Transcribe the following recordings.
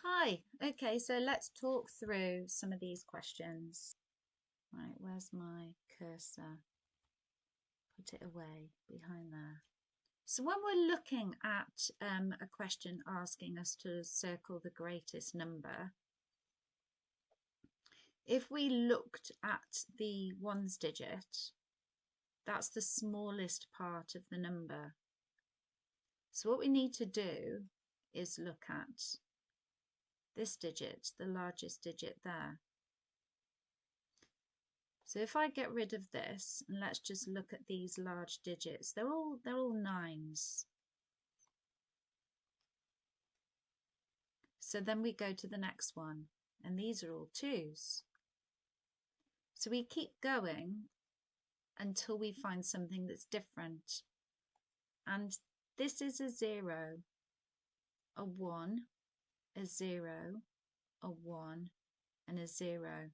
Hi. Okay, so let's talk through some of these questions. Right, where's my cursor? Put it away behind there. So when we're looking at a question asking us to circle the greatest number, if we looked at the ones digit, that's the smallest part of the number. So what we need to do is look at this digit, the largest digit there. So if I get rid of this and let's just look at these large digits, they're all nines. So then we go to the next one and these are all twos. So we keep going until we find something that's different. And this is a 0, a 1, a 0, a 1 and a 0.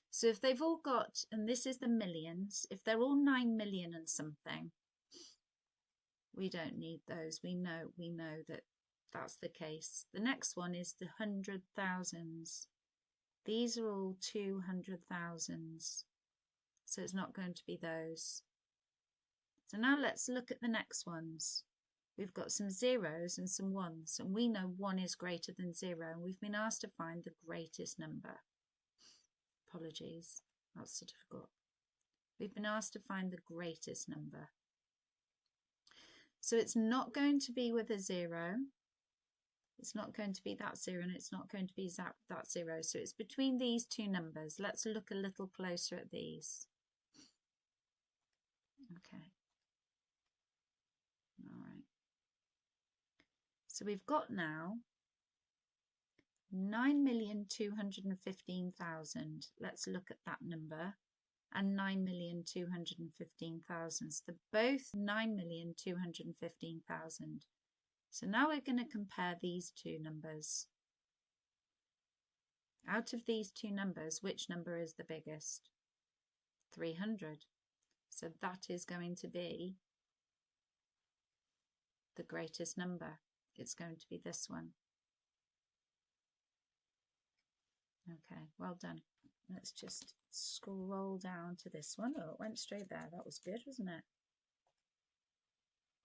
So if they've all got, and this is the millions, if they're all 9 million and something, we don't need those. We know that that's the case. The next one is the 100,000s. These are all 200,000s. So it's not going to be those. So now let's look at the next ones. We've got some zeros and some ones, and we know 1 is greater than 0, and we've been asked to find the greatest number. Apologies, that's so difficult. We've been asked to find the greatest number. So it's not going to be with a 0. It's not going to be that 0, and it's not going to be that 0. So it's between these two numbers. Let's look a little closer at these. Okay. All right. So we've got now 9,215,000. Let's look at that number. And 9,215,000. So they're both 9,215,000. So now we're going to compare these two numbers. Out of these two numbers, which number is the biggest? 300. So that is going to be the greatest number. It's going to be this one. Okay, well done. Let's just scroll down to this one. Oh, it went straight there. That was good, wasn't it?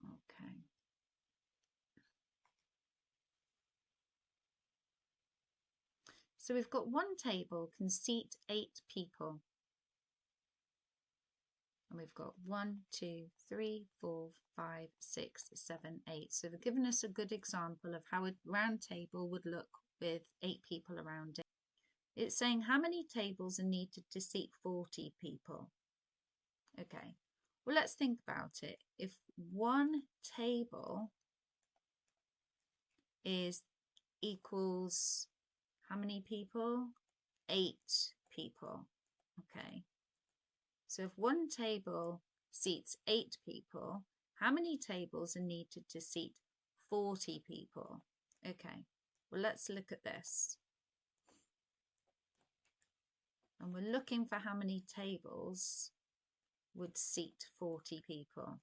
Okay. So we've got one table can seat 8 people. And we've got 1, 2, 3, 4, 5, 6, 7, 8. So they've given us a good example of how a round table would look with 8 people around it. It's saying how many tables are needed to seat 40 people. Okay, well, let's think about it. If one table equals how many people? 8 people. Okay, so if one table seats 8 people, how many tables are needed to seat 40 people? Okay, well, let's look at this. And we're looking for how many tables would seat 40 people.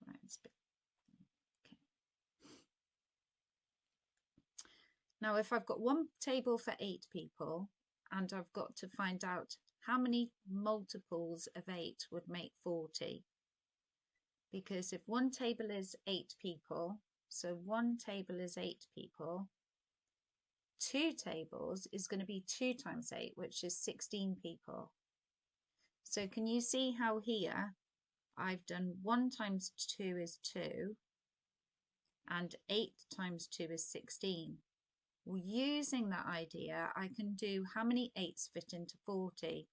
Right, okay. Now, if I've got one table for 8 people, and I've got to find out how many multiples of 8 would make 40. Because if one table is 8 people, so one table is 8 people, 2 tables is going to be 2 times 8, which is 16 people. So can you see how here I've done 1 times 2 is 2 and 8 times 2 is 16. Well, using that idea, I can do how many 8s fit into 40.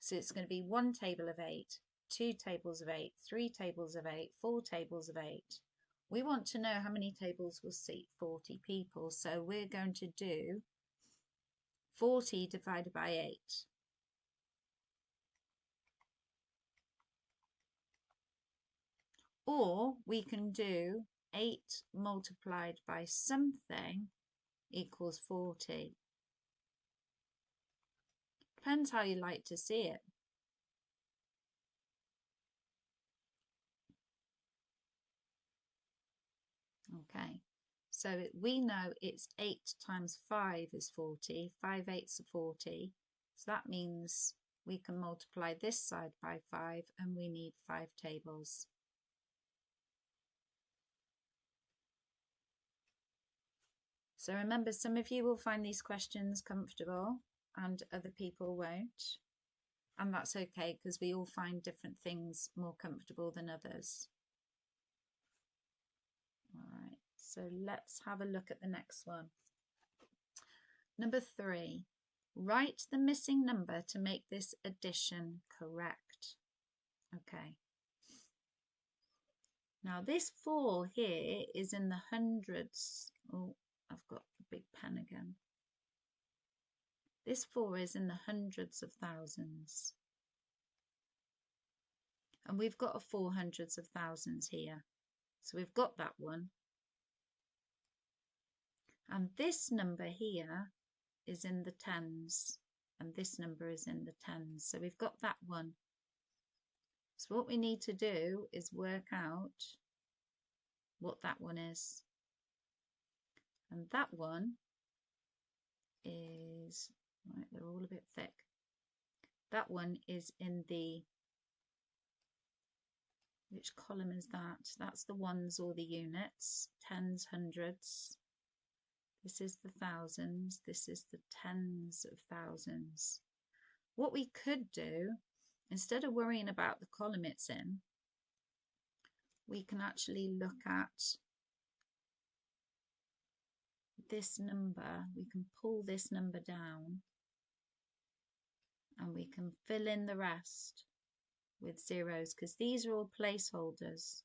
So it's going to be 1 table of 8, 2 tables of 8, 3 tables of 8, 4 tables of 8. We want to know how many tables will seat 40 people. So we're going to do 40 divided by 8. Or we can do 8 multiplied by something equals 40. Depends how you like to see it. Okay, So we know it's 8 times 5 is 40. 5 eighths are 40. So that means we can multiply this side by 5 and we need 5 tables. So remember, some of you will find these questions comfortable and other people won't. And that's okay, because we all find different things more comfortable than others. All right, so let's have a look at the next one. Number 3, write the missing number to make this addition correct. Okay. Now this 4 here is in the hundreds. Oh, I've got the big pen again. This 4 is in the hundreds of thousands. And we've got a 4 hundreds of thousands here. So we've got that one. And this number here is in the tens. And this number is in the tens. So we've got that one. So what we need to do is work out what that one is. And that one is, right, they're all a bit thick. That one is in the, which column is that? That's the ones or the units, tens, hundreds. This is the thousands. This is the tens of thousands. What we could do, instead of worrying about the column it's in, we can actually look at this number. We can pull this number down and we can fill in the rest with zeros, because these are all placeholders.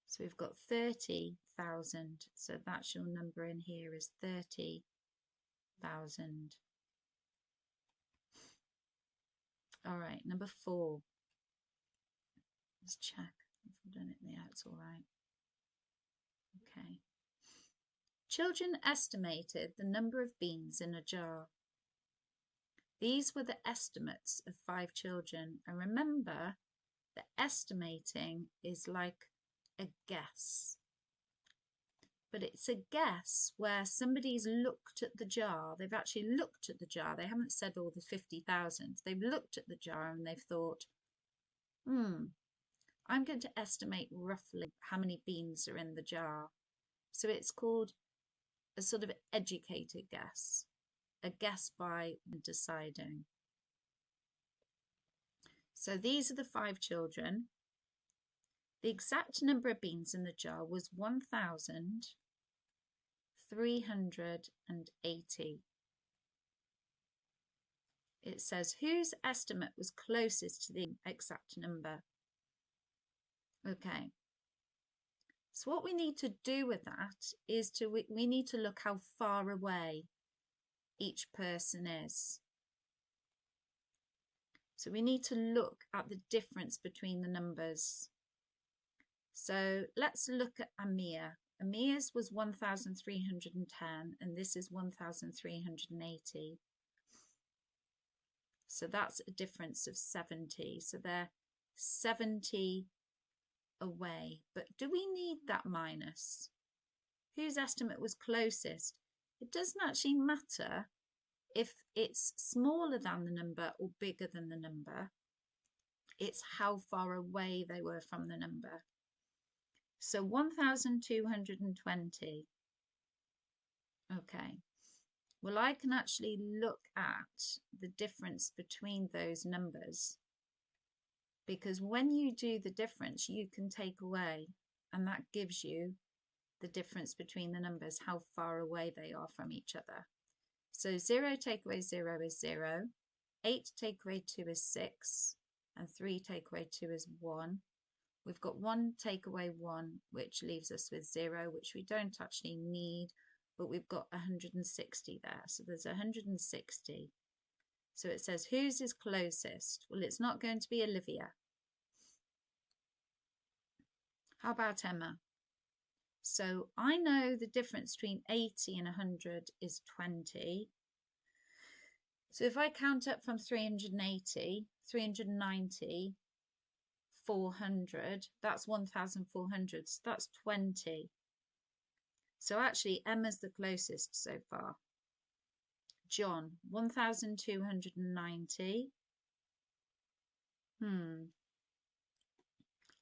So we've got 30,000. So that's your number in here is 30,000. All right, number 4. Let's check if I've done it. Yeah, it's all right. Okay. Children estimated the number of beans in a jar. These were the estimates of 5 children. And remember, the estimating is like a guess. But it's a guess where somebody's looked at the jar. They've actually looked at the jar. They haven't said all the 50,000. They've looked at the jar and they've thought, I'm going to estimate roughly how many beans are in the jar. So it's called a sort of educated guess. A guess by deciding. So these are the 5 children. The exact number of beans in the jar was 1,380. It says whose estimate was closest to the exact number. Okay. So what we need to do with that is we need to look how far away each person is. So we need to look at the difference between the numbers. So let's look at Amir. Amir's was 1,310 and this is 1,380. So that's a difference of 70. So they're 70 away. But do we need that minus? Whose estimate was closest? It doesn't actually matter if it's smaller than the number or bigger than the number. It's how far away they were from the number. So 1,220. Okay. Well, I can actually look at the difference between those numbers, because when you do the difference, you can take away, and that gives you the difference between the numbers, how far away they are from each other. So 0 take away 0 is 0, 8 take away 2 is 6, and 3 take away 2 is 1. We've got 1 take away 1, which leaves us with 0, which we don't actually need, but we've got 160 there. So there's 160. So it says, whose is closest? Well, it's not going to be Olivia. How about Emma? So I know the difference between 80 and 100 is 20. So if I count up from 380, 390, 400. That's 1,400. So that's 20. So actually, Emma's the closest so far. John, 1,290.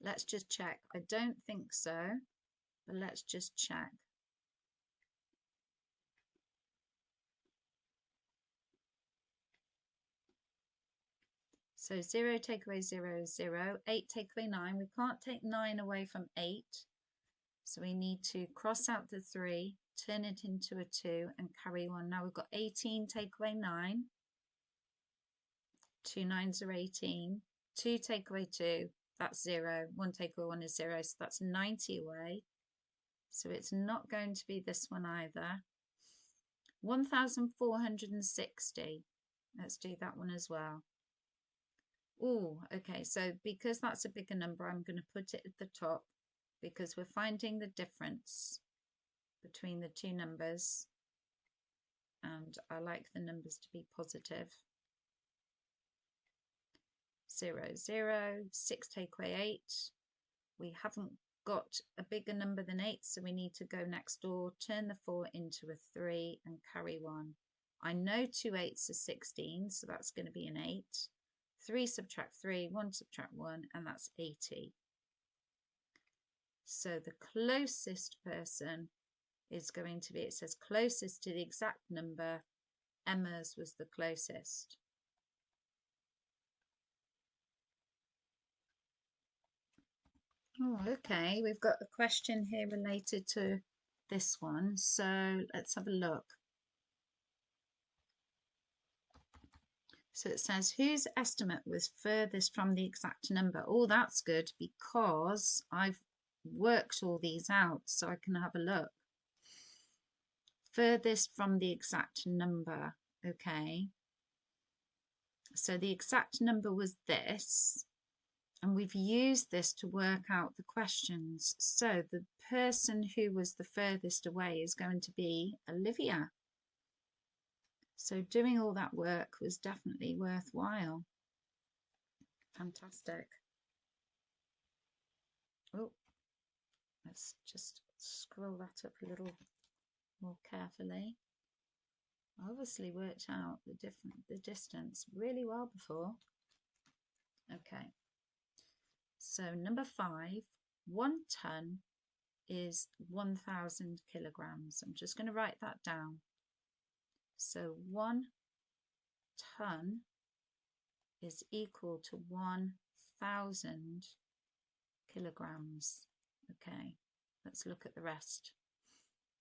Let's just check. I don't think so, but let's just check. So 0 take away 0 is 0. 8 take away 9. We can't take 9 away from 8. So we need to cross out the 3, turn it into a 2 and carry 1. Now we've got 18 take away 9. 2 9s are 18. 2 take away 2, that's 0. 1 take away 1 is 0, so that's 90 away. So it's not going to be this one either. 1,460. Let's do that one as well. Oh, okay, so because that's a bigger number, I'm going to put it at the top because we're finding the difference between the two numbers, and I like the numbers to be positive. 0 0, 6 take away 8. We haven't got a bigger number than 8, so we need to go next door, turn the 4 into a 3 and carry 1. I know 2 8s are 16, so that's going to be an 8. 3 subtract 3, 1 subtract 1, and that's 80. So the closest person is going to be, it says closest to the exact number. Emma's was the closest. Oh, okay, we've got a question here related to this one, so let's have a look. So it says, whose estimate was furthest from the exact number? Oh, that's good because I've worked all these out so I can have a look. Furthest from the exact number. Okay. So the exact number was this, and we've used this to work out the questions. So the person who was the furthest away is going to be Olivia. So doing all that work was definitely worthwhile. Fantastic. Oh, let's just scroll that up a little more carefully. I obviously worked out the distance really well before. Okay. So number 5, 1 ton is 1,000 kilograms. I'm just going to write that down. So 1 ton is equal to 1,000 kilograms. Okay, let's look at the rest.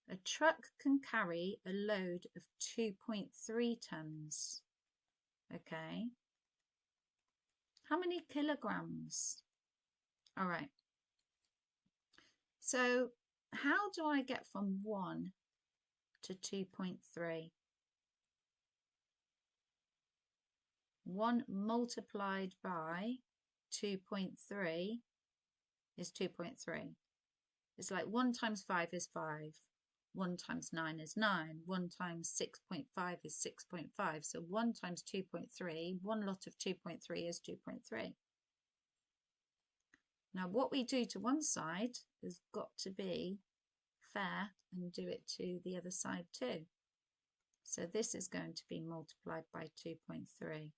A truck can carry a load of 2.3 tons. Okay. How many kilograms? All right. So how do I get from 1 to 2.3? 1 multiplied by 2.3 is 2.3. It's like 1 times 5 is 5. 1 times 9 is 9. 1 times 6.5 is 6.5. So 1 times 2.3, one lot of 2.3 is 2.3. Now what we do to one side has got to be fair and do it to the other side too. So this is going to be multiplied by 2.3.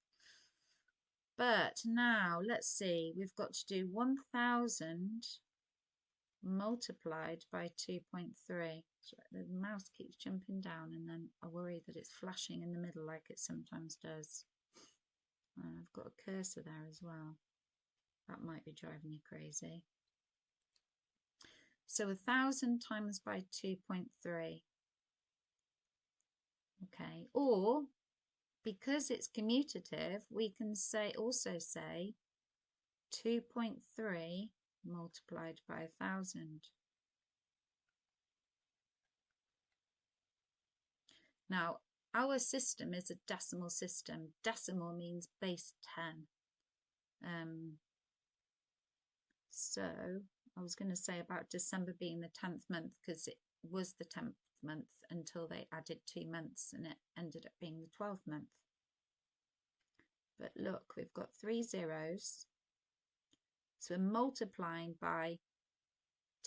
But now let's see, we've got to do 1,000 multiplied by 2.3. So the mouse keeps jumping down and then I worry that it's flashing in the middle like it sometimes does. I've got a cursor there as well. That might be driving you crazy. So 1,000 times by 2.3. Okay, or because it's commutative, we can also say 2.3 multiplied by 1,000. Now, our system is a decimal system. Decimal means base 10. So I was going to say about December being the 10th month because it was the 10th month until they added 2 months and it ended up being the 12th month. But look, we've got 3 zeros. So we're multiplying by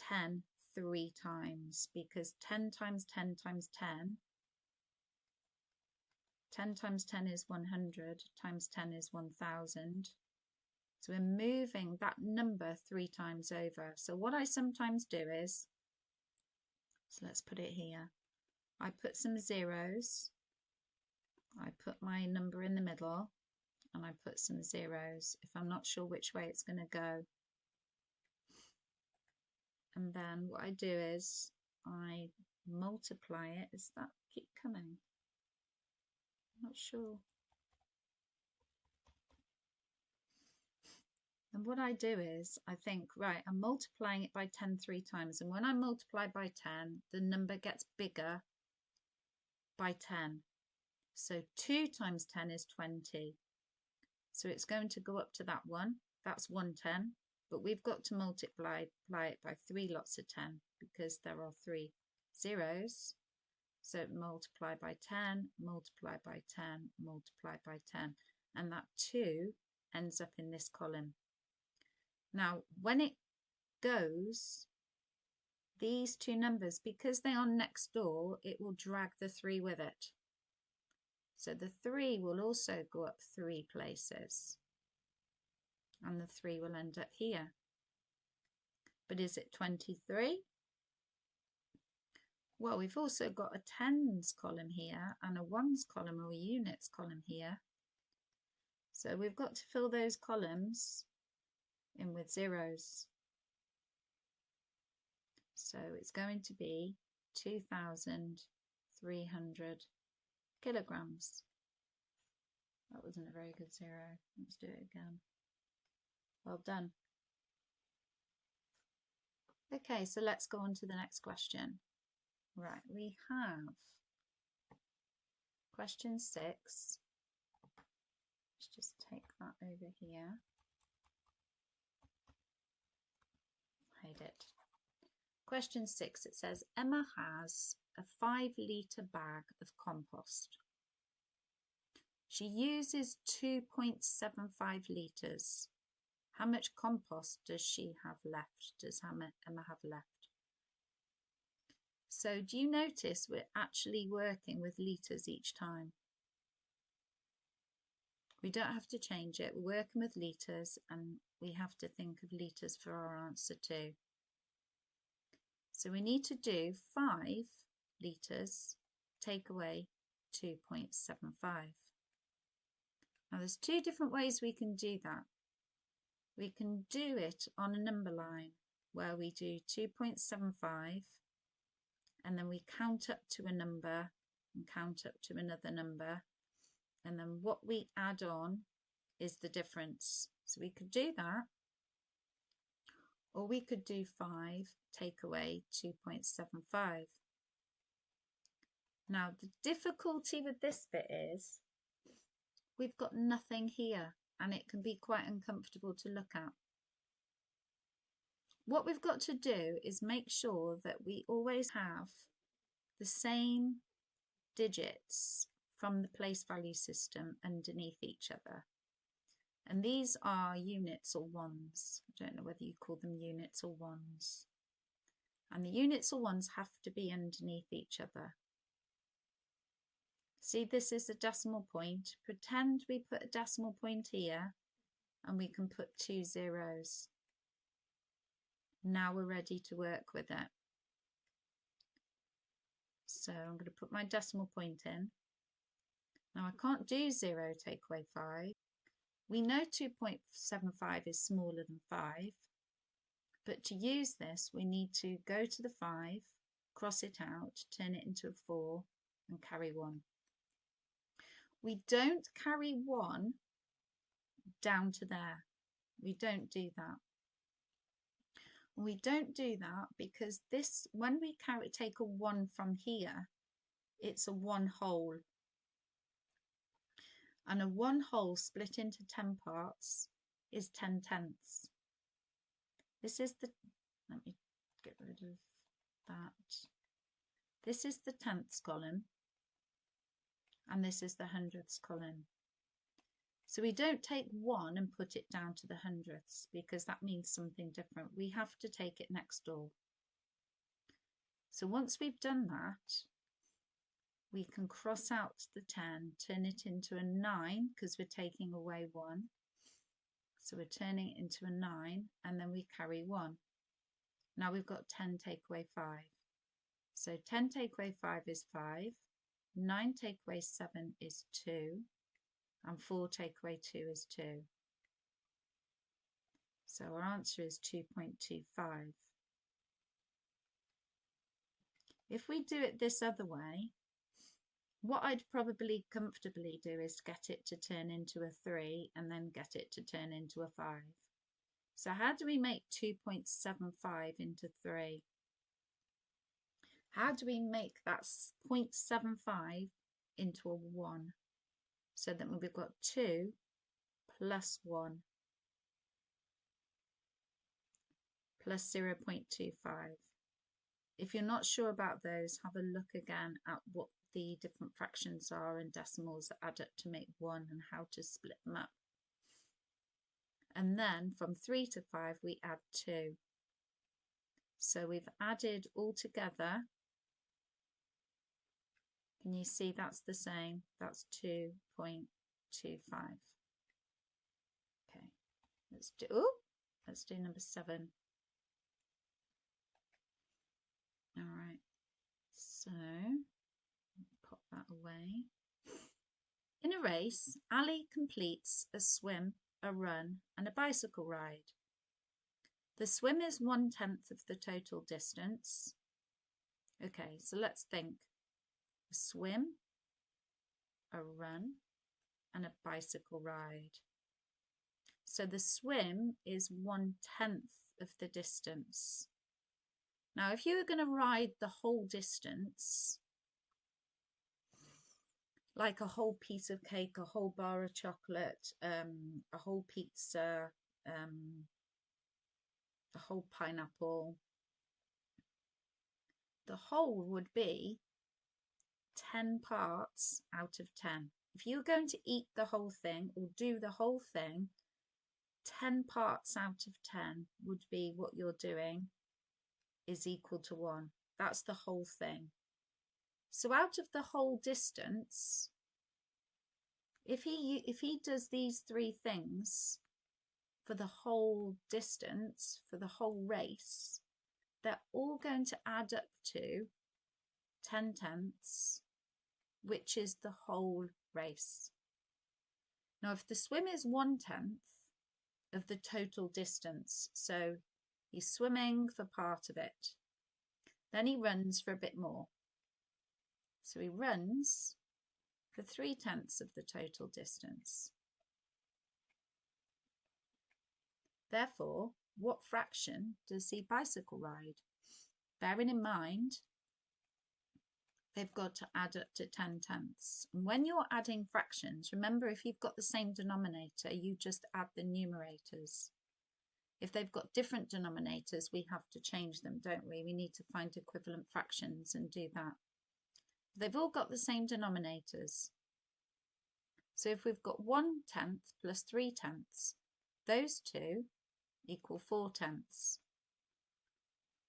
10 3 times, because 10 times 10 times 10 times 10 is 100, times 10 is 1000. So we're moving that number 3 times over. So what I sometimes do is, so let's put it here. I put some zeros, I put my number in the middle, and I put some zeros if I'm not sure which way it's going to go. And then what I do is I multiply it. Does that keep coming? I'm not sure. And what I do is I think, right, I'm multiplying it by 10 3 times. And when I multiply by 10, the number gets bigger by 10. So 2 times 10 is 20. So it's going to go up to that one. That's 110. But we've got to multiply it by 3 lots of 10 because there are 3 zeros. So multiply by 10, multiply by 10, multiply by 10. And that 2 ends up in this column. Now, when it goes, these two numbers, because they are next door, it will drag the 3 with it. So the 3 will also go up 3 places. And the 3 will end up here. But is it 23? Well, we've also got a tens column here and a ones column or a units column here. So we've got to fill those columns in with zeros. So it's going to be 2,300 kilograms. That wasn't a very good zero. Let's do it again. Well done. Okay, so let's go on to the next question. Right, we have question 6. Let's just take that over here. Hide it. Question 6, it says, Emma has a 5-litre bag of compost. She uses 2.75 litres. How much compost does she have left? Does Emma have left? So do you notice we're actually working with litres each time? We don't have to change it. We're working with litres and we have to think of litres for our answer too. So we need to do 5 litres, take away 2.75. Now there's 2 different ways we can do that. We can do it on a number line where we do 2.75 and then we count up to a number and count up to another number, and then what we add on is the difference. So we could do that, or we could do 5 take away 2.75. Now the difficulty with this bit is we've got nothing here and it can be quite uncomfortable to look at. What we've got to do is make sure that we always have the same digits from the place value system underneath each other. And these are units or ones. I don't know whether you call them units or ones. And the units or ones have to be underneath each other. See, this is a decimal point. Pretend we put a decimal point here and we can put 2 zeros. Now we're ready to work with it. So I'm going to put my decimal point in. Now I can't do 0 take away 5. We know 2.75 is smaller than 5, but to use this we need to go to the 5, cross it out, turn it into a 4 and carry 1. We don't carry 1 down to there. We don't do that. We don't do that because this, when we take a 1 from here, it's a 1 whole. And a 1 whole split into 10 parts is 10 tenths. This is the, let me get rid of that. This is the tenths column and this is the hundredths column. So we don't take 1 and put it down to the hundredths because that means something different. We have to take it next door. So once we've done that, we can cross out the 10, turn it into a 9 because we're taking away 1. So we're turning it into a 9 and then we carry 1. Now we've got 10 take away 5. So 10 take away 5 is 5, 9 take away 7 is 2, and 4 take away 2 is 2. So our answer is 2.25. If we do it this other way, what I'd probably comfortably do is get it to turn into a 3 and then get it to turn into a 5. So how do we make 2.75 into 3? How do we make that 0.75 into a 1? So that we've got 2 plus 1 plus 0.25. If you're not sure about those, have a look again at what the different fractions are and decimals that add up to make 1 and how to split them up. And then from 3 to 5 we add 2. So we've added all together. Can you see that's the same? That's 2.25. Okay, let's do number 7. All right, so pop that away. In a race, Ali completes a swim, a run, and a bicycle ride. The swim is 1/10 of the total distance. Okay, so let's think. A swim, a run, and a bicycle ride. So the swim is 1/10 of the distance. Now, if you were going to ride the whole distance, like a whole piece of cake, a whole bar of chocolate, a whole pizza, a whole pineapple, the whole would be 10 parts out of 10. If you're going to eat the whole thing or do the whole thing, 10 parts out of 10 would be what you're doing is equal to 1. That's the whole thing. So out of the whole distance, if he does these 3 things for the whole distance, for the whole race, they're all going to add up to 10/10, which is the whole race. Now, if the swim is 1/10 of the total distance, so he's swimming for part of it, then he runs for a bit more. So he runs for 3/10 of the total distance. Therefore, what fraction does he bicycle ride? Bearing in mind, they've got to add up to 10/10. And when you're adding fractions, remember if you've got the same denominator, you just add the numerators. If they've got different denominators, we have to change them, don't we? We need to find equivalent fractions and do that. They've all got the same denominators. So if we've got 1/10 plus 3/10, those two equal 4/10.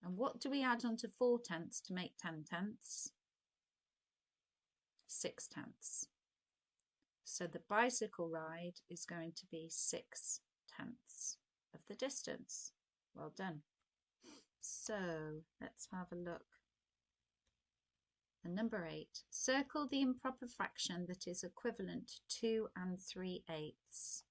And what do we add on to 4/10 to make 10/10? 6/10. So the bicycle ride is going to be 6/10 of the distance. Well done. So let's have a look. And number 8, circle the improper fraction that is equivalent to 2 3/8.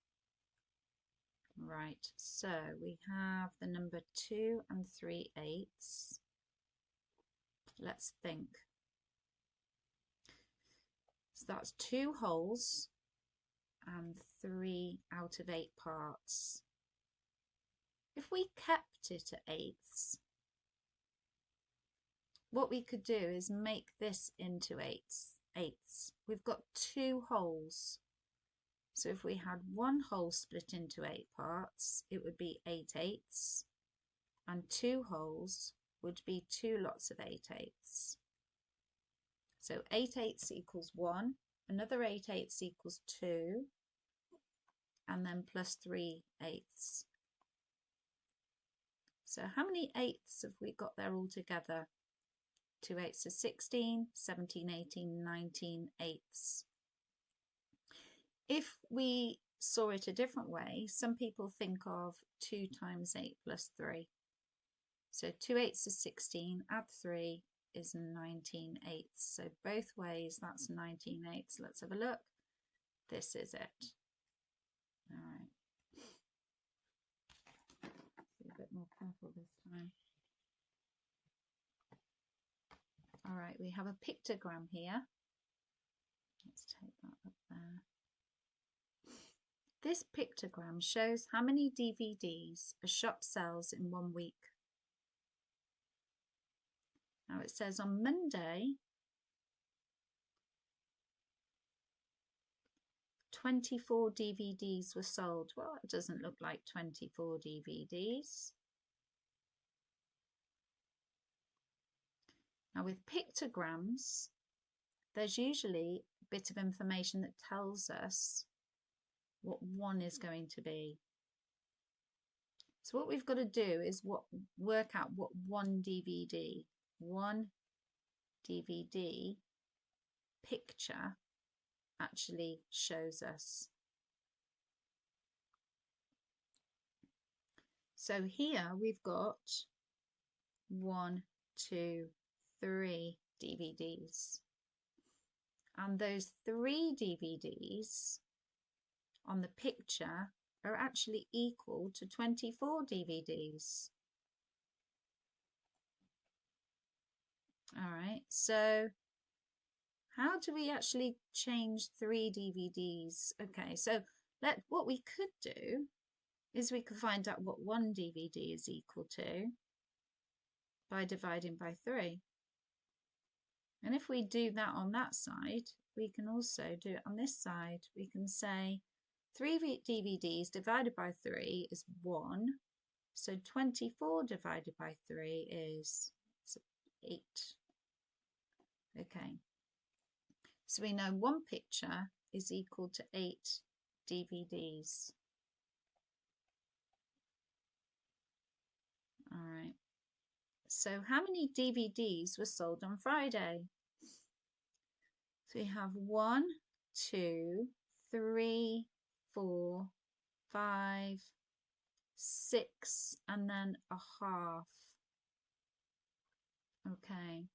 Right, so we have the number 2 3/8. Let's think. So that's 2 wholes and 3 out of 8 parts. If we kept it at eighths, what we could do is make this into eighths. We've got 2 wholes. So if we had 1 whole split into 8 parts, it would be 8/8, and 2 wholes would be 2 lots of 8/8. So 8/8 equals 1, another 8/8 equals 2, and then plus 3/8. So how many eighths have we got there all together? 2 eighths is 16, 17, 18, 19 eighths. If we saw it a different way, some people think of 2 times 8 plus 3. So 2 eighths is 16, add 3 is 19 eighths. So both ways, that's 19 eighths. Let's have a look. This is it. All right. Be a bit more careful this time. All right, we have a pictogram here. Let's take that up there. This pictogram shows how many DVDs a shop sells in 1 week. Now it says on Monday, 24 DVDs were sold. Well, it doesn't look like 24 DVDs. Now with pictograms, there's usually a bit of information that tells us what 1 is going to be. So what we've got to do is work out what one DVD picture actually shows us. So here we've got 1, 2, 3 DVDs. And those 3 DVDs on the picture are actually equal to 24 DVDs. All right, so how do we actually change 3 DVDs? Okay, so what we could do is we could find out what 1 DVD is equal to by dividing by 3. And if we do that on that side, we can also do it on this side. We can say 3 DVDs divided by 3 is 1. So 24 divided by 3 is 8. Okay. So we know 1 picture is equal to 8 DVDs. All right. So how many DVDs were sold on Friday? So we have 1, 2, 3, 4, 5, 6, and then a half. Okay.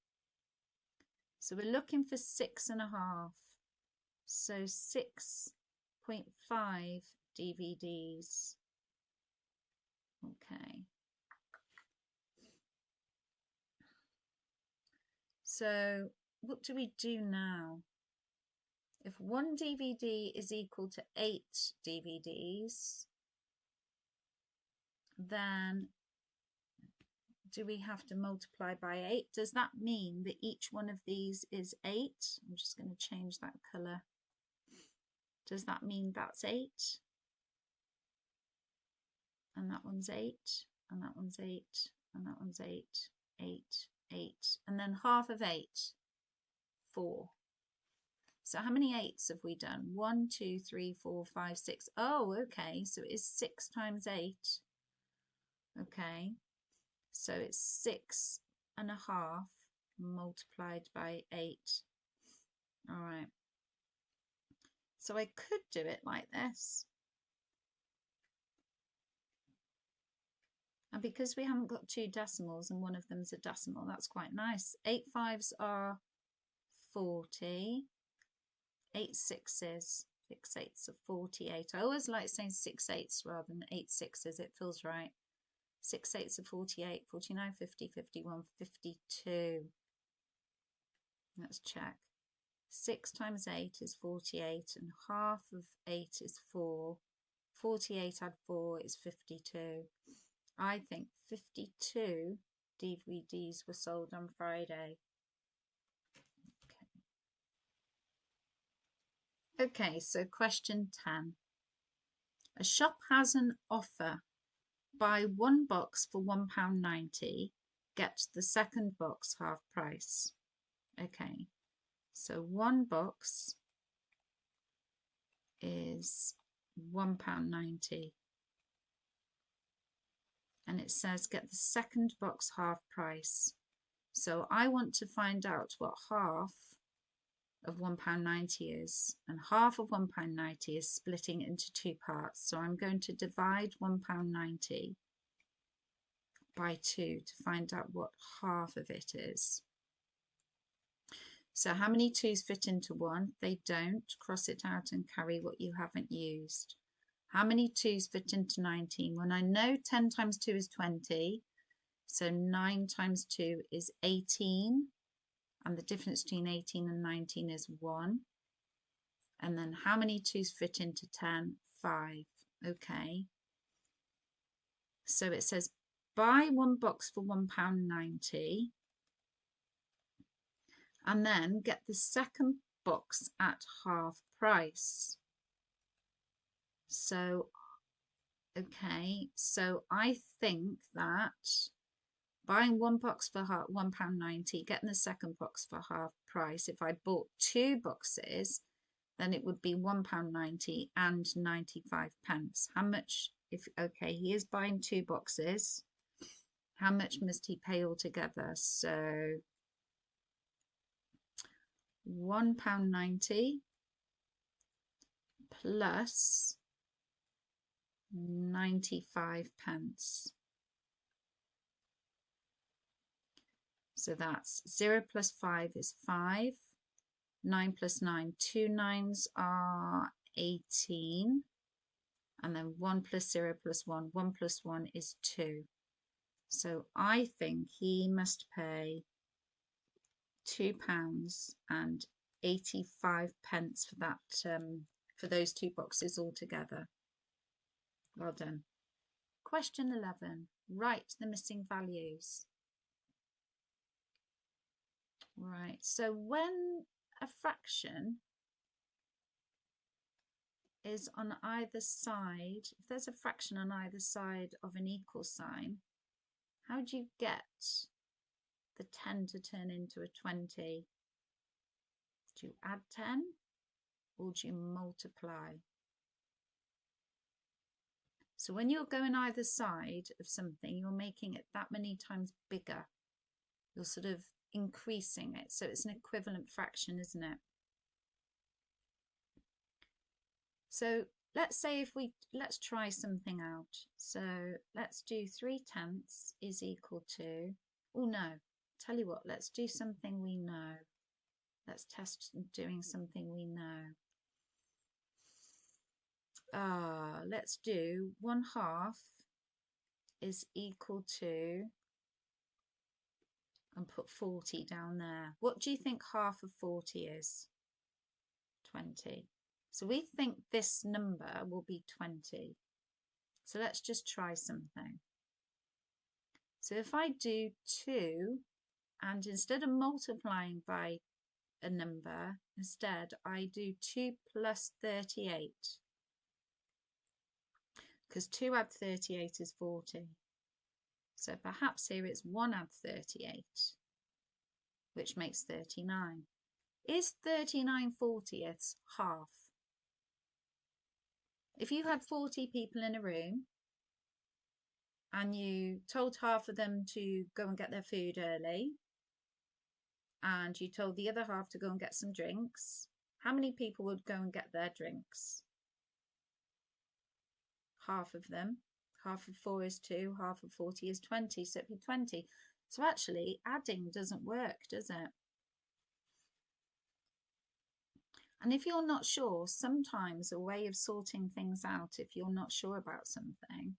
So we're looking for 6.5. So 6.5 DVDs. Okay. So what do we do now? If 1 DVD is equal to 8 DVDs, then do we have to multiply by 8? Does that mean that each one of these is 8? I'm just going to change that colour. Does that mean that's 8? And that one's 8, and that one's 8, and that one's 8, 8, 8, and then half of 8, 4. So how many 8s have we done? 1, 2, 3, 4, 5, 6. Oh, okay, so it's 6 times 8. Okay, so it's 6.5 multiplied by 8. All right, so I could do it like this. And because we haven't got 2 decimals and one of them's a decimal, that's quite nice. 8 5s are 40. 8 6s, 6 8s are 48. I always like saying 6 8s rather than 8 6s. It feels right. 6 8s are 48, 49, 50, 51, 52. Let's check. 6 times 8 is 48, and half of 8 is 4. 48 add 4 is 52. I think 52 DVDs were sold on Friday. Okay, so question 10. A shop has an offer. Buy 1 box for £1.90, get the second box half price. Okay, so 1 box is £1.90. And it says get the second box half price. So I want to find out what half of £1.90 is, and half of £1.90 is splitting into two parts. So I'm going to divide £1.90 by 2 to find out what half of it is. So how many 2's fit into 1? They don't. Cross it out and carry what you haven't used. How many 2's fit into 19? When I know 10 times 2 is 20, so 9 times 2 is 18, and the difference between 18 and 19 is 1. And then how many 2's fit into 10? 5. Okay. So it says buy one box for £1.90 and then get the second box at half price. So, okay, so I think that buying one box for £1.90, getting the second box for half price, if I bought 2 boxes, then it would be £1.90 and 95 pence. How much, okay, he is buying 2 boxes. How much must he pay altogether? So £1.90 plus 95 pence. So that's 0 plus 5 is 5. 9 plus 9, 2 9s are 18. And then 1 plus 0 plus 1, 1 plus 1 is 2. So I think he must pay £2 and 85 pence for that, for those 2 boxes altogether. Well done. Question 11. Write the missing values. Right, so when a fraction is on either side, if there's a fraction on either side of an equal sign, how do you get the 10 to turn into a 20? Do you add 10 or do you multiply? So when you're going either side of something, you're making it that many times bigger. You're sort of increasing it. So it's an equivalent fraction, isn't it? So let's say let's try something out. So let's do 3/10 is equal to, oh no, tell you what, let's do something we know. Let's test doing something we know. Let's do 1/2 is equal to, and put 40 down there. What do you think half of 40 is? 20. So we think this number will be 20. So let's just try something. So if I do 2, and instead of multiplying by a number, instead I do 2 plus 38. Because 2 add 38 is 40. So perhaps here it's 1 add 38, which makes 39. Is 39/40 half? If you had 40 people in a room and you told half of them to go and get their food early and you told the other half to go and get some drinks, how many people would go and get their drinks? Half of them. Half of 4 is 2, half of 40 is 20, so it'd be 20. So actually adding doesn't work, does it? And if you're not sure, sometimes a way of sorting things out if you're not sure about something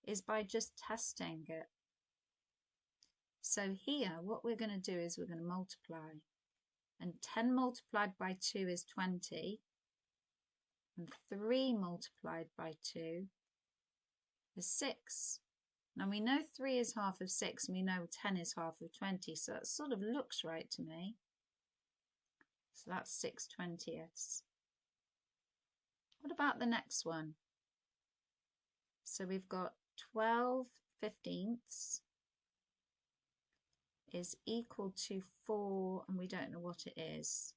is by just testing it. So here what we're going to do is we're going to multiply, and 10 multiplied by 2 is 20, and 3 multiplied by 2 is 6. Now we know 3 is half of 6 and we know 10 is half of 20, so that sort of looks right to me. So that's 6/20. What about the next one? So we've got 12/15 is equal to 4, and we don't know what it is.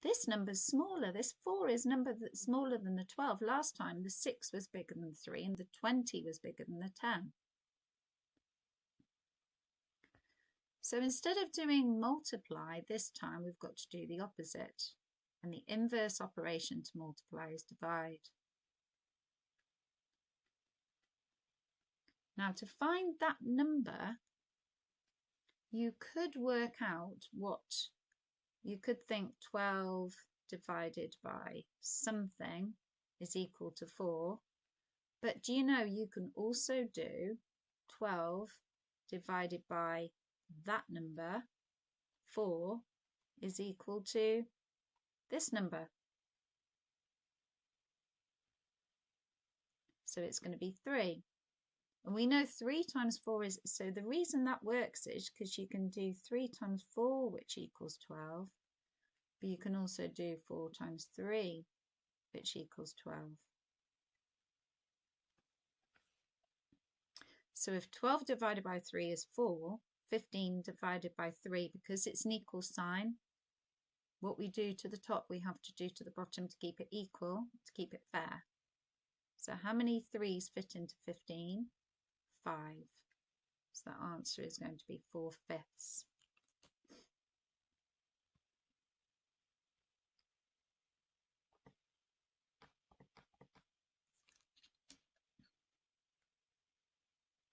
This number's smaller. This 4 is a number that's smaller than the 12. Last time the 6 was bigger than 3 and the 20 was bigger than the 10. So instead of doing multiply, this time we've got to do the opposite. And the inverse operation to multiply is divide. Now to find that number, you could work out what, you could think 12 divided by something is equal to 4. But do you know you can also do 12 divided by that number, 4, is equal to this number. So it's going to be 3. And we know 3 times 4 is, so the reason that works is because you can do 3 times 4, which equals 12, but you can also do 4 times 3, which equals 12. So if 12 divided by 3 is 4, 15 divided by 3, because it's an equal sign, what we do to the top, we have to do to the bottom to keep it equal, to keep it fair. So how many 3's fit into 15? 5. So that answer is going to be 4/5.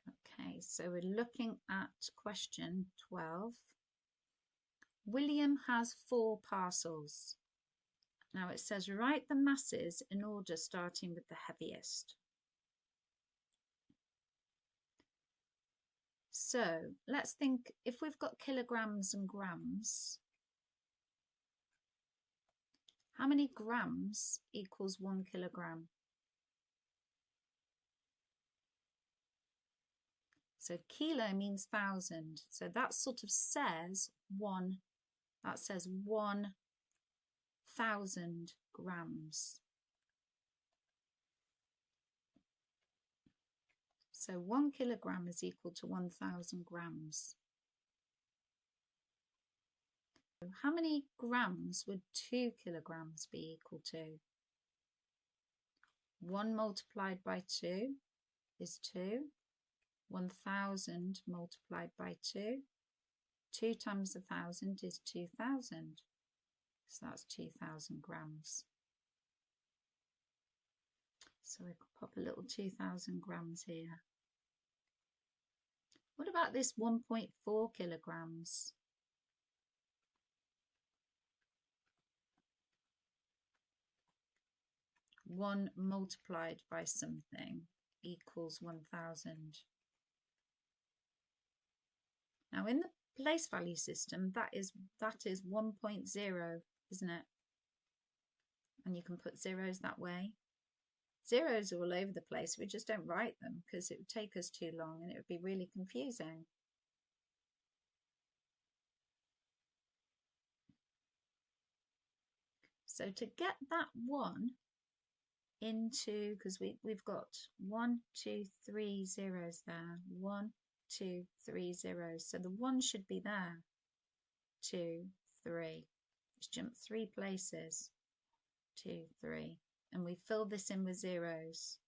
Okay, so we're looking at question 12. William has 4 parcels. Now it says write the masses in order starting with the heaviest. So let's think, if we've got kilograms and grams, how many grams equals 1 kilogram? So kilo means 1,000. So that sort of says 1,000 grams. So 1 kilogram is equal to 1,000 grams. How many grams would 2 kilograms be equal to? 1 multiplied by 2 is 2. 1,000 multiplied by 2. 2 times 1,000 is 2,000. So that's 2,000 grams. So we could pop a little 2,000 grams here. What about this 1.4 kilograms? One multiplied by something equals 1,000. Now in the place value system, that is 1.0, isn't it? And you can put zeros that way. Zeros are all over the place. We just don't write them because it would take us too long and it would be really confusing. So to get that 1 into, because we've got 1, 2, 3 zeros there. 1, 2, 3 zeros. So the 1 should be there. 2, 3. Let's jump 3 places. 2, 3. And we fill this in with zeros.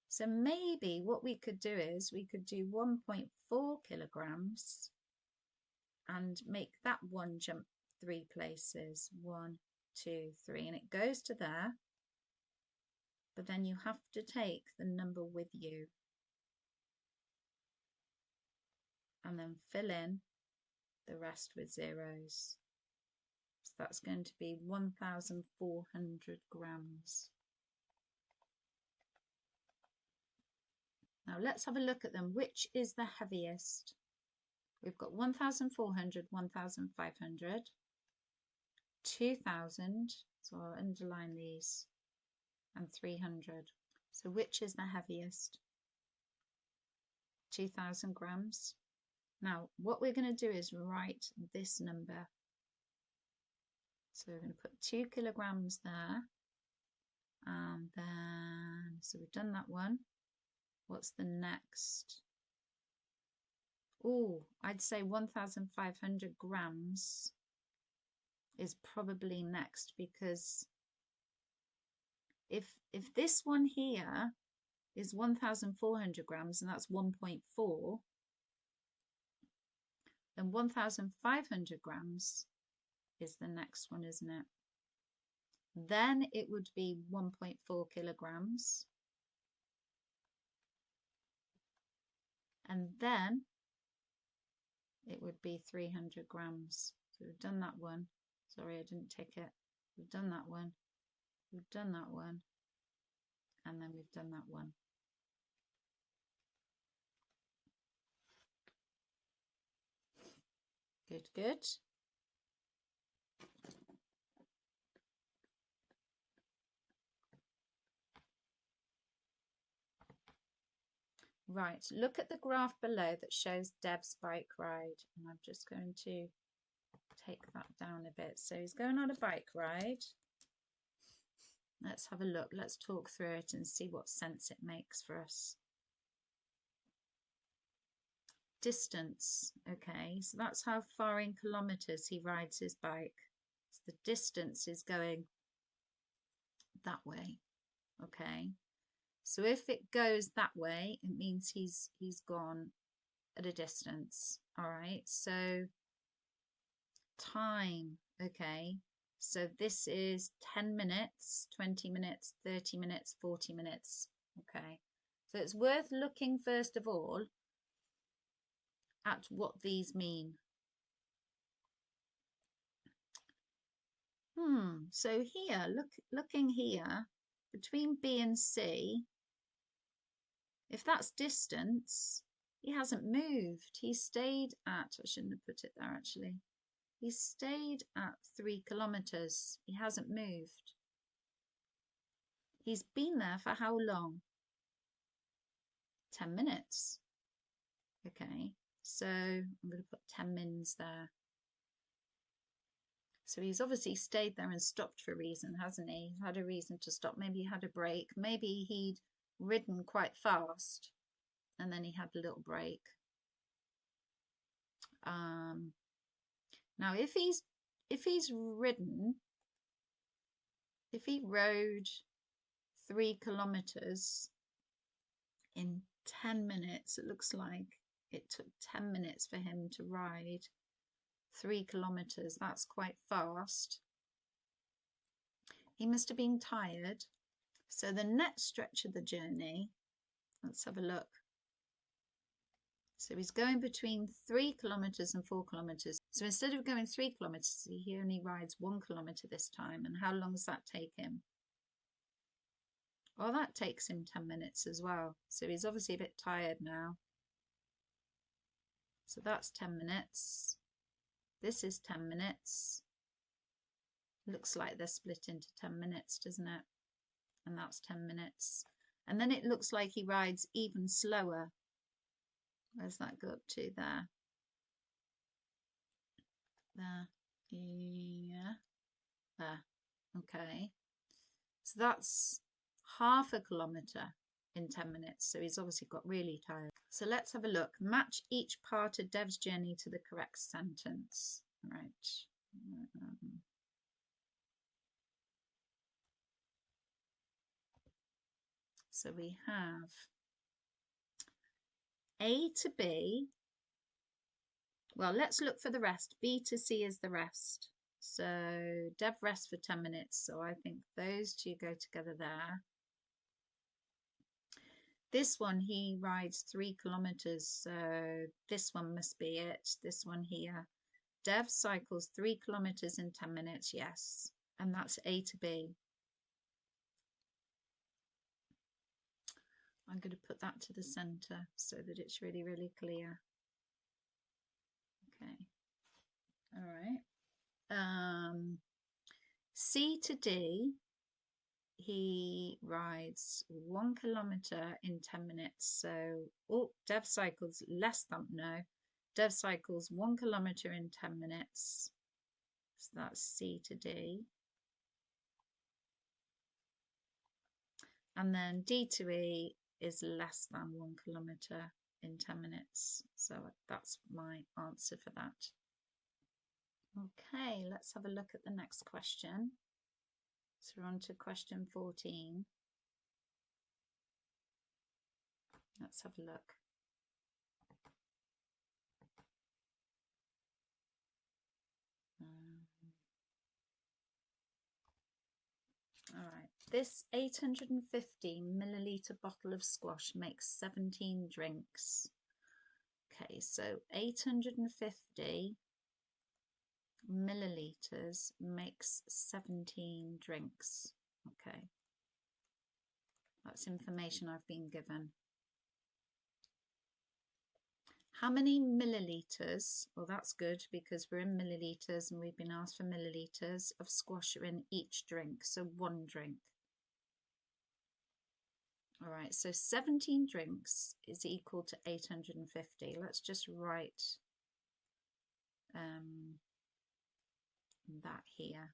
So maybe what we could do is we could do 1.4 kilograms and make that 1 jump 3 places. 1, 2, 3, and it goes to there. But then you have to take the number with you and then fill in the rest with zeros. So that's going to be 1,400 grams. Now let's have a look at them. Which is the heaviest? We've got 1,400, 1,500, 2,000, so I'll underline these, and 300. So which is the heaviest? 2,000 grams. Now what we're going to do is write this number. So we're going to put 2 kilograms there, and then, so we've done that one. What's the next? Oh, I'd say 1,500 grams is probably next, because if this one here is 1,400 grams and that's 1.4, then 1,500 grams is the next one, isn't it? Then it would be 1.4 kilograms. And then it would be 300 grams. So we've done that one. Sorry, I didn't tick it. We've done that one. We've done that one. And then we've done that one. Good, good. Right, look at the graph below that shows Dev's bike ride. And I'm just going to take that down a bit. So he's going on a bike ride. Let's have a look. Let's talk through it and see what sense it makes for us. Distance. Okay, so that's how far in kilometers he rides his bike. So the distance is going that way. Okay, so if it goes that way, it means he's gone at a distance. All right, so time. Okay, so this is 10 minutes, 20 minutes, 30 minutes, 40 minutes. Okay, so it's worth looking first of all at what these mean. So here, looking here, between B and C, if that's distance, he hasn't moved. He stayed at, I shouldn't have put it there actually. He stayed at 3 kilometers. He hasn't moved. He's been there for how long? 10 minutes. Okay, so I'm going to put 10 mins there. So he's obviously stayed there and stopped for a reason, hasn't he? He's had a reason to stop. Maybe he had a break. Maybe he'd ridden quite fast and then he had a little break. Now, if he rode 3 kilometers in 10 minutes, it looks like it took 10 minutes for him to ride 3 kilometers. That's quite fast. He must have been tired. So the net stretch of the journey, let's have a look. So he's going between 3 kilometers and 4 kilometers. So instead of going 3 kilometers, he only rides 1 kilometer this time. And how long does that take him? Well, that takes him 10 minutes as well. So he's obviously a bit tired now. So that's 10 minutes. This is 10 minutes. Looks like they're split into 10 minutes, doesn't it? And that's 10 minutes. And then it looks like he rides even slower. Where's that go up to? There. There. Yeah. There. Okay. So that's half a kilometre in 10 minutes. So he's obviously got really tired. So let's have a look. Match each part of Dev's journey to the correct sentence. Right. So we have A to B. Well, let's look for the rest. B to C is the rest. So Dev rests for 10 minutes. So I think those two go together there. This one, he rides 3 kilometers. So this one must be it. This one here. Dev cycles 3 kilometers in 10 minutes. Yes. And that's A to B. I'm going to put that to the center so that it's really, really clear. Okay. All right. C to D, he rides 1 kilometer in 10 minutes. So, oh, Dev cycles less than, no. Dev cycles 1 kilometer in 10 minutes. So that's C to D. And then D to E is less than 1 kilometer in 10 minutes. So that's my answer for that. Okay, let's have a look at the next question. So we're on to question 14. Let's have a look. All right, this 850 milliliter bottle of squash makes 17 drinks. Okay, so 850 milliliters makes 17 drinks. Okay, that's information I've been given. How many milliliters? Well, that's good because we're in milliliters and we've been asked for milliliters of squash are in each drink, so one drink. All right, so 17 drinks is equal to 850. Let's just write that here.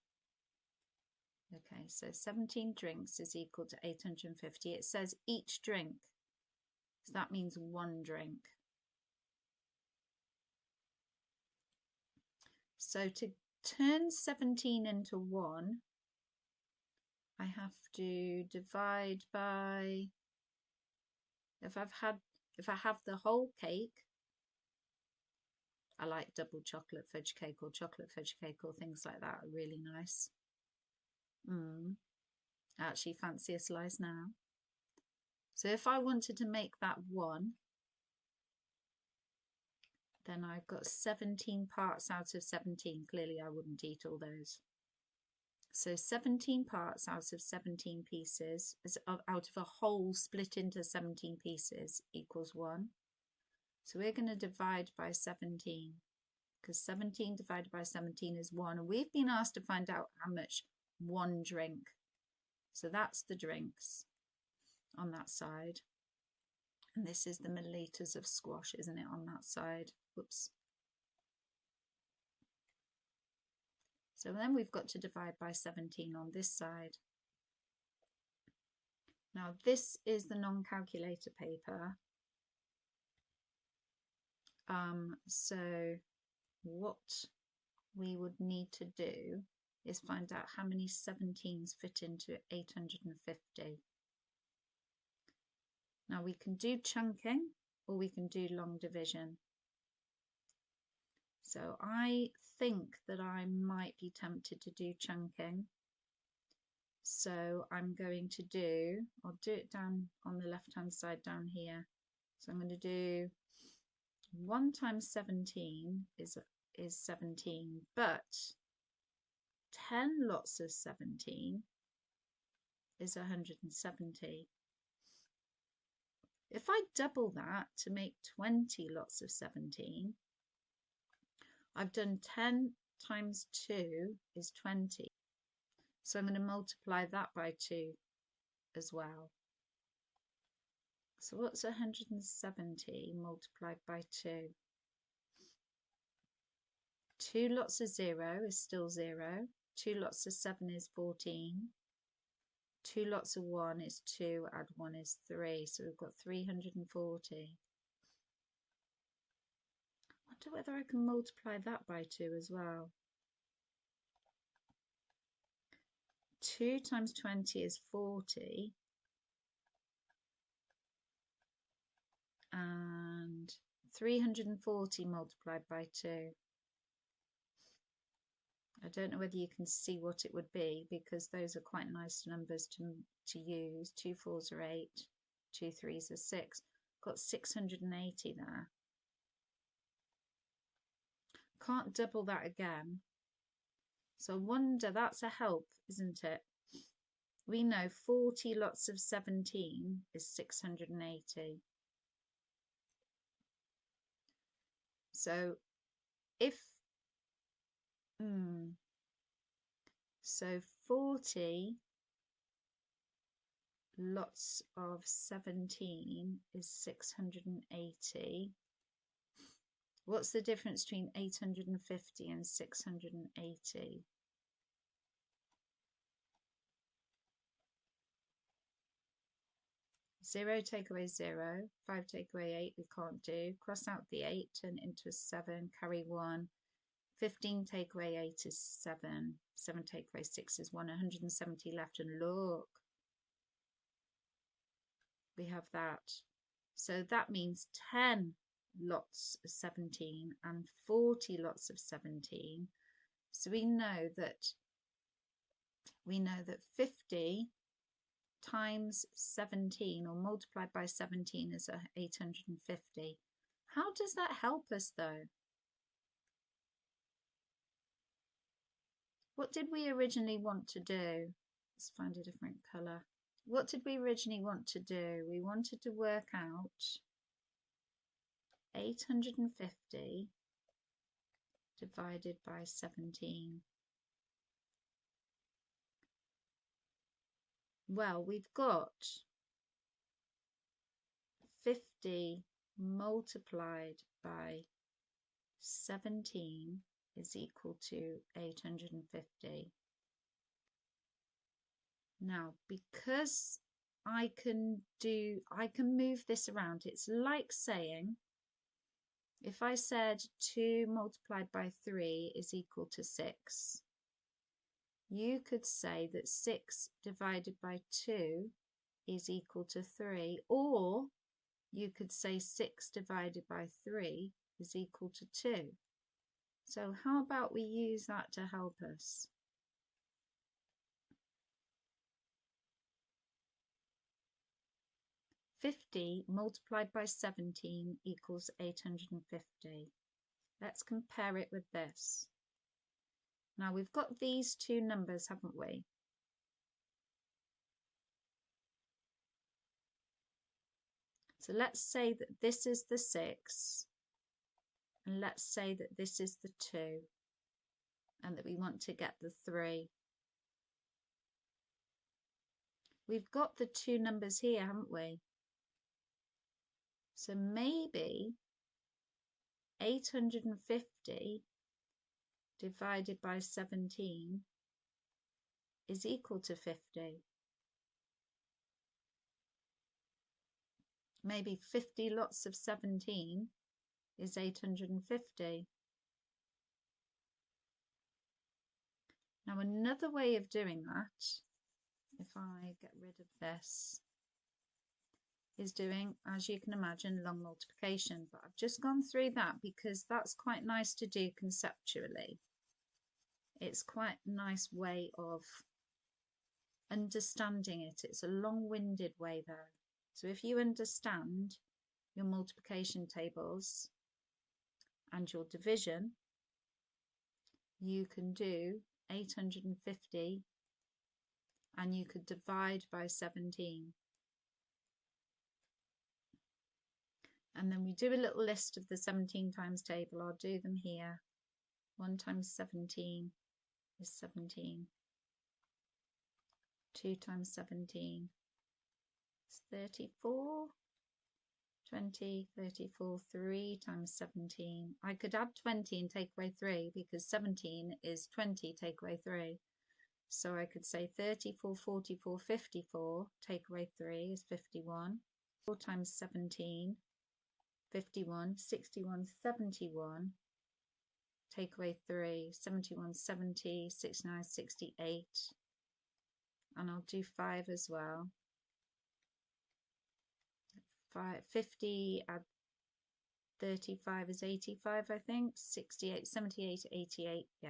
Okay, so 17 drinks is equal to 850. It says each drink, so that means one drink. So to turn 17 into 1, I have to divide by, if I have the whole cake, I like double chocolate fudge cake or chocolate fudge cake or things like that are really nice. I actually fancy a slice now. So if I wanted to make that 1, then I've got 17 parts out of 17. Clearly I wouldn't eat all those. So 17 parts out of 17 pieces, out of a whole split into 17 pieces, equals 1. So we're going to divide by 17, because 17 divided by 17 is 1. And we've been asked to find out how much one drink. So that's the drinks on that side. And this is the milliliters of squash, isn't it, on that side? Whoops. So then we've got to divide by 17 on this side. Now this is the non-calculator paper. So what we would need to do is find out how many 17s fit into 850. Now we can do chunking or we can do long division. So I think that I might be tempted to do chunking. So I'm going to do, I'll do it down on the left hand side down here. So I'm going to do 1 times 17 is 17, but 10 lots of 17 is 170. If I double that to make 20 lots of 17, I've done 10 times 2 is 20. So I'm going to multiply that by 2 as well. So what's 170 multiplied by 2? 2 lots of 0 is still 0. 2 lots of 7 is 14. 2 lots of 1 is 2, add 1 is 3. So we've got 340. I wonder whether I can multiply that by 2 as well. 2 times 20 is 40. And 340 multiplied by 2. I don't know whether you can see what it would be because those are quite nice numbers to use. 2 4s are 8, 2 3s are 6. Got 680 there. Can't double that again. So I wonder, that's a help, isn't it? We know 40 lots of 17 is 680. So if so 40 lots of 17 is 680. What's the difference between 850 and 680? Zero take away 0, 5 take away 8 we can't do. Cross out the 8, turn it into a 7, carry 1. 15 take away 8 is 7. 7 take away 6 is 1. 170 left, and look, we have that. So that means 10 lots of 17 and 40 lots of 17. So we know that 50 times 17, or multiplied by 17, is 850. How does that help us though? What did we originally want to do? Let's find a different colour. What did we originally want to do? We wanted to work out 850 divided by 17. Well, we've got 50 multiplied by 17 is equal to 850. Now, because I can move this around, it's like saying, if I said 2 multiplied by 3 is equal to 6, you could say that 6 divided by 2 is equal to 3, or you could say 6 divided by 3 is equal to 2. So how about we use that to help us? "50 multiplied by 17 equals 850. Let's compare it with this. Now we've got these two numbers, haven't we? So let's say that this is the 6, and let's say that this is the 2, and that we want to get the 3. We've got the two numbers here, haven't we? So maybe 850 divided by 17 is equal to 50. Maybe 50 lots of 17 is 850. Now another way of doing that, if I get rid of this, is doing, as you can imagine, long multiplication. But I've just gone through that because that's quite nice to do conceptually. It's quite a nice way of understanding it. It's a long-winded way though. So if you understand your multiplication tables and your division, you can do 850 and you could divide by 17. And then we do a little list of the 17 times table. I'll do them here. 1 times 17 is 17. 2 times 17 is 34. 20, 34, 3 times 17. I could add 20 and take away 3 because 17 is 20 take away 3. So I could say 34, 44, 54, take away 3 is 51. 4 times 17, 51, 61, 71, take away 3, 71, 70, 69, 68. And I'll do 5 as well. 50, add 35 is 85, I think. 68, 78, 88, yeah.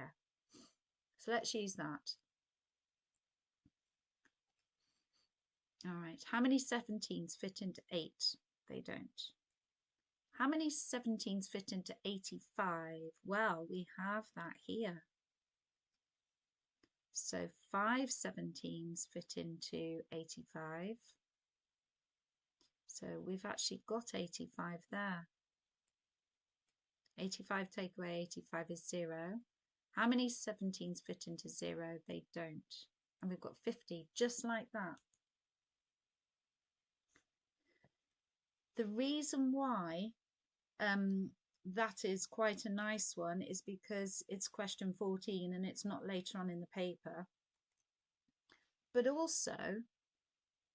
So let's use that. All right, how many 17s fit into 8? They don't. How many 17s fit into 85? Well, we have that here. So 5 17s fit into 85. So we've actually got 85 there. 85 take away 85 is 0. How many 17s fit into 0? They don't. And we've got 50, just like that. The reason why that is quite a nice one is because it's question 14 and it's not later on in the paper. But also,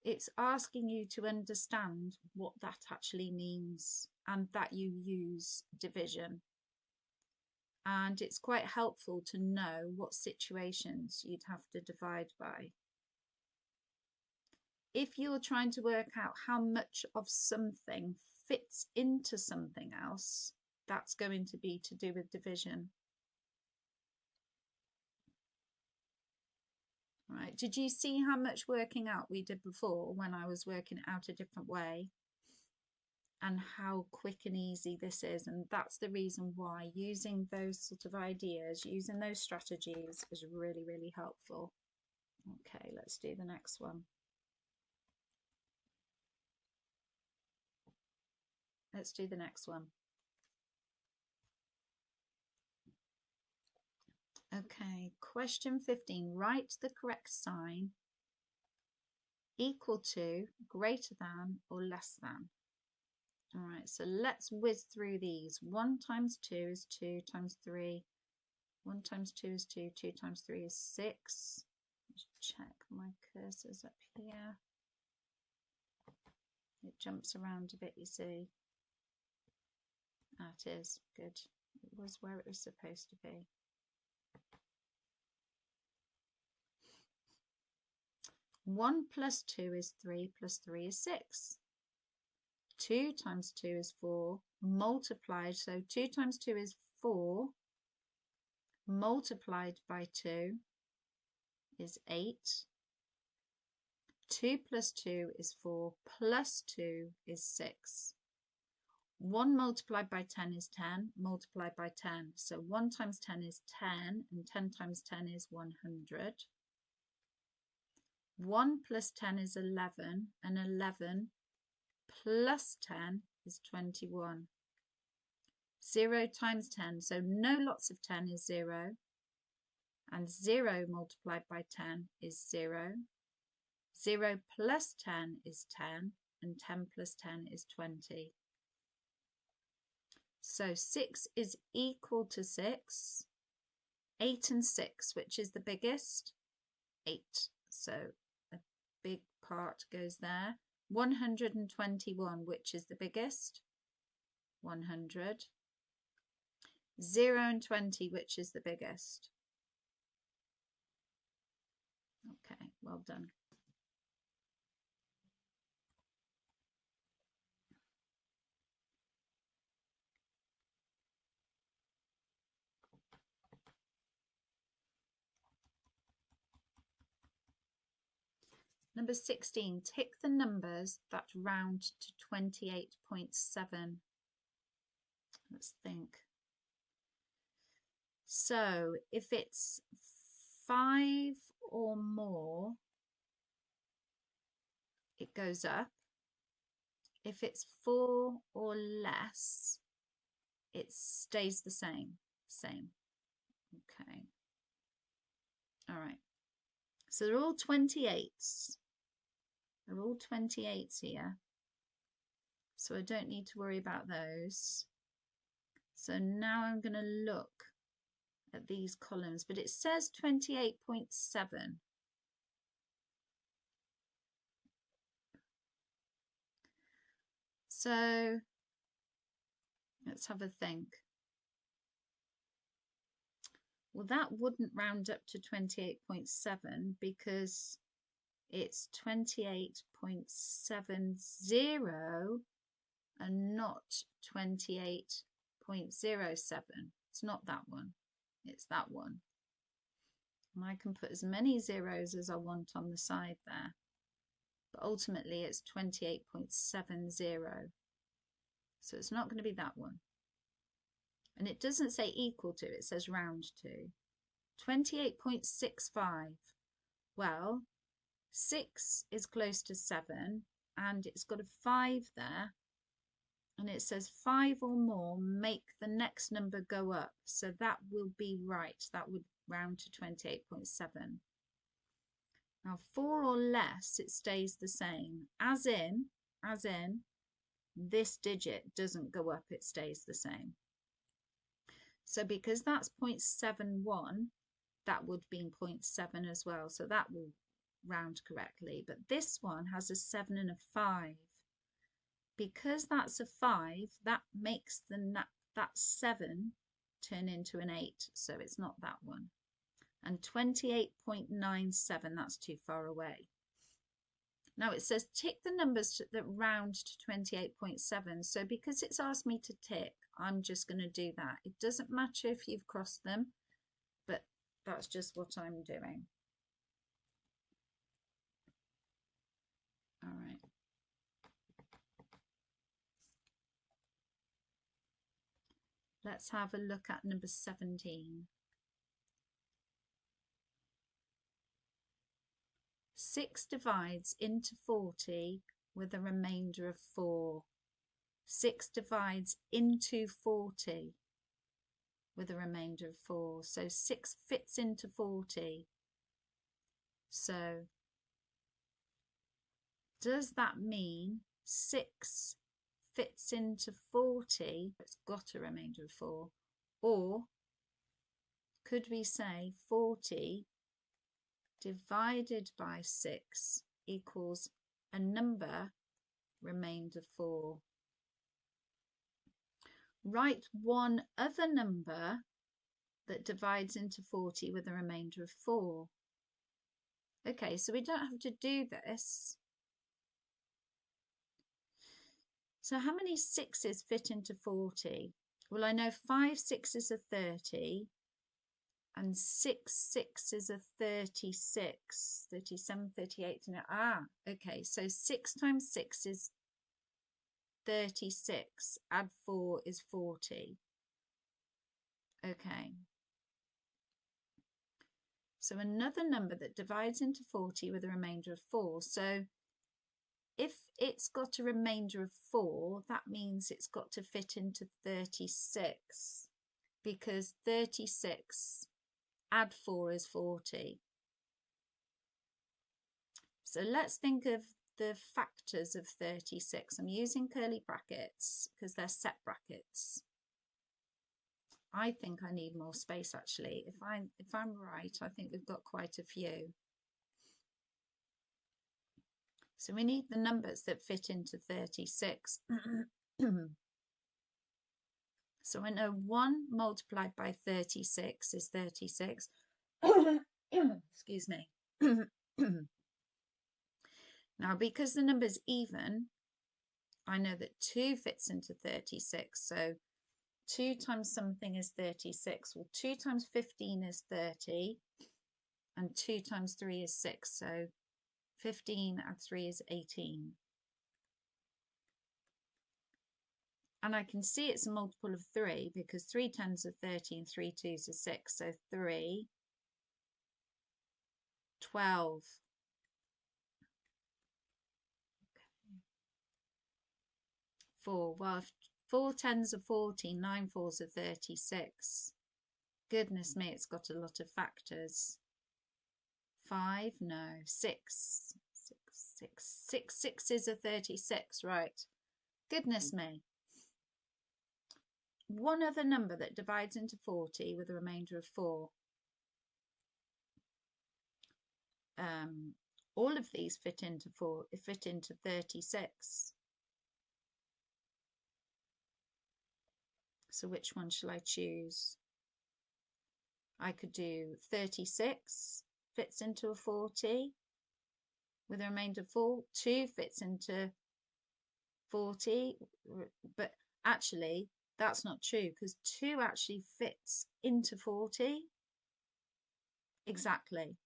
it's asking you to understand what that actually means and that you use division. and it's quite helpful to know what situations you'd have to divide by. If you're trying to work out how much of something fits into something else, that's going to be to do with division. Right, did you see how much working out we did before when I was working it out a different way? And how quick and easy this is, and that's the reason why using those sort of ideas, using those strategies is really, really helpful. Okay, let's do the next one. Let's do the next one. Okay, question 15. Write the correct sign equal to, greater than, or less than. All right, so let's whiz through these. 1 times 2 is 2 times 3. 1 times 2 is 2. 2 times 3 is 6. Just check my cursors up here. It jumps around a bit, you see. That is good. It was where it was supposed to be. One plus 2 is 3, plus 3 is 6. 2 times 2 is 4, multiplied, so 2 times 2 is 4, multiplied by 2 is 8. 2 plus 2 is 4, plus 2 is 6. 1 multiplied by 10 is 10, multiplied by 10. So 1 times 10 is 10, and 10 times 10 is 100. 1 plus 10 is 11, and 11 plus 10 is 21. 0 times 10, so no lots of 10 is 0. And 0 multiplied by 10 is 0. 0 plus 10 is 10, and 10 plus 10 is 20. So 6 is equal to 6. 8 and 6, which is the biggest? 8. So a big part goes there. 121, which is the biggest? 100. 0 and 20, which is the biggest? Okay, well done. Number 16, tick the numbers that round to 28.7. Let's think. So if it's 5 or more, it goes up. If it's 4 or less, it stays the same. Okay. All right. So they're all 28s. They're all 28s here. So I don't need to worry about those. So now I'm going to look at these columns, but it says 28.7. So let's have a think. Well, that wouldn't round up to 28.7 because it's 28.70 and not 28.07. It's not that one. It's that one. And I can put as many zeros as I want on the side there. But ultimately it's 28.70. So it's not going to be that one. And it doesn't say equal to, it says round to. 28.65. Well, 6 is close to 7 and it's got a 5 there. And it says 5 or more make the next number go up. So that will be right. That would round to 28.7. Now 4 or less, it stays the same. As in, this digit doesn't go up, it stays the same. So because that's 0.71, that would be 0.7 as well. So that will round correctly. But this one has a 7 and a 5. Because that's a 5, that makes that 7 turn into an 8, so it's not that one. And 28.97, that's too far away. Now it says tick the numbers that round to 28.7. So because it's asked me to tick, I'm just going to do that. It doesn't matter if you've crossed them, but that's just what I'm doing. All right. Let's have a look at number 17. 6 divides into 40 with a remainder of 4. 6 divides into 40 with a remainder of 4. So 6 fits into 40. So does that mean 6 fits into 40? It's got a remainder of 4. Or could we say 40 divided by 6 equals a number remainder 4? Write one other number that divides into 40 with a remainder of 4. Okay, so we don't have to do this. So how many 6s fit into 40? Well, I know 5 6s are 30 and 6 6s are 36, 37, 38. Okay, so 6 times 6 is 36, add 4 is 40. Okay. So another number that divides into 40 with a remainder of 4. So if it's got a remainder of 4, that means it's got to fit into 36, because 36 add 4 is 40. So let's think of the factors of 36. I'm using curly brackets because they're set brackets. I think I need more space actually. If I'm right, I think we've got quite a few. So we need the numbers that fit into 36. So I know 1 multiplied by 36 is 36. Excuse me. Now, because the number's even, I know that 2 fits into 36. So 2 times something is 36. Well, 2 times 15 is 30. And 2 times 3 is 6. So 15 add 3 is 18. And I can see it's a multiple of 3 because 3 tens are 30 and 3 twos are 6. So 3, 12. 4. Well, if 4 tens are 40, 9 fours are 36. Goodness me, it's got a lot of factors. 5, no, 6. 6 sixes are 36, right. Goodness me. One other number that divides into 40 with a remainder of 4. All of these fit into 36. So which one shall I choose? I could do 36 fits into a 40 with a remainder of 4. 2 fits into 40, but actually that's not true because 2 actually fits into 40. Exactly.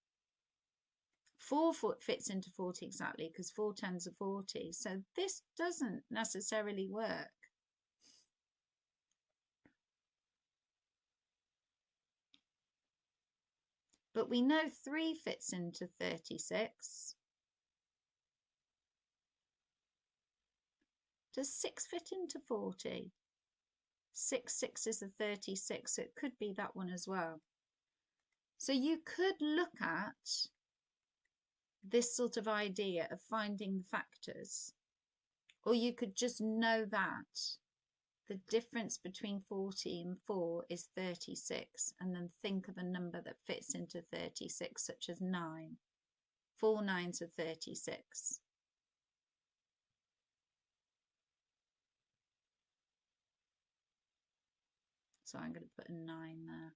4 fits into 40 exactly because 4 tens are 40. So this doesn't necessarily work. But we know 3 fits into 36. Does 6 fit into 40? 6 6s are 36, so it could be that one as well. So you could look at this sort of idea of finding the factors, or you could just know that the difference between 40 and 4 is 36, and then think of a number that fits into 36, such as 9. 4 9s are 36. So I'm going to put a 9 there.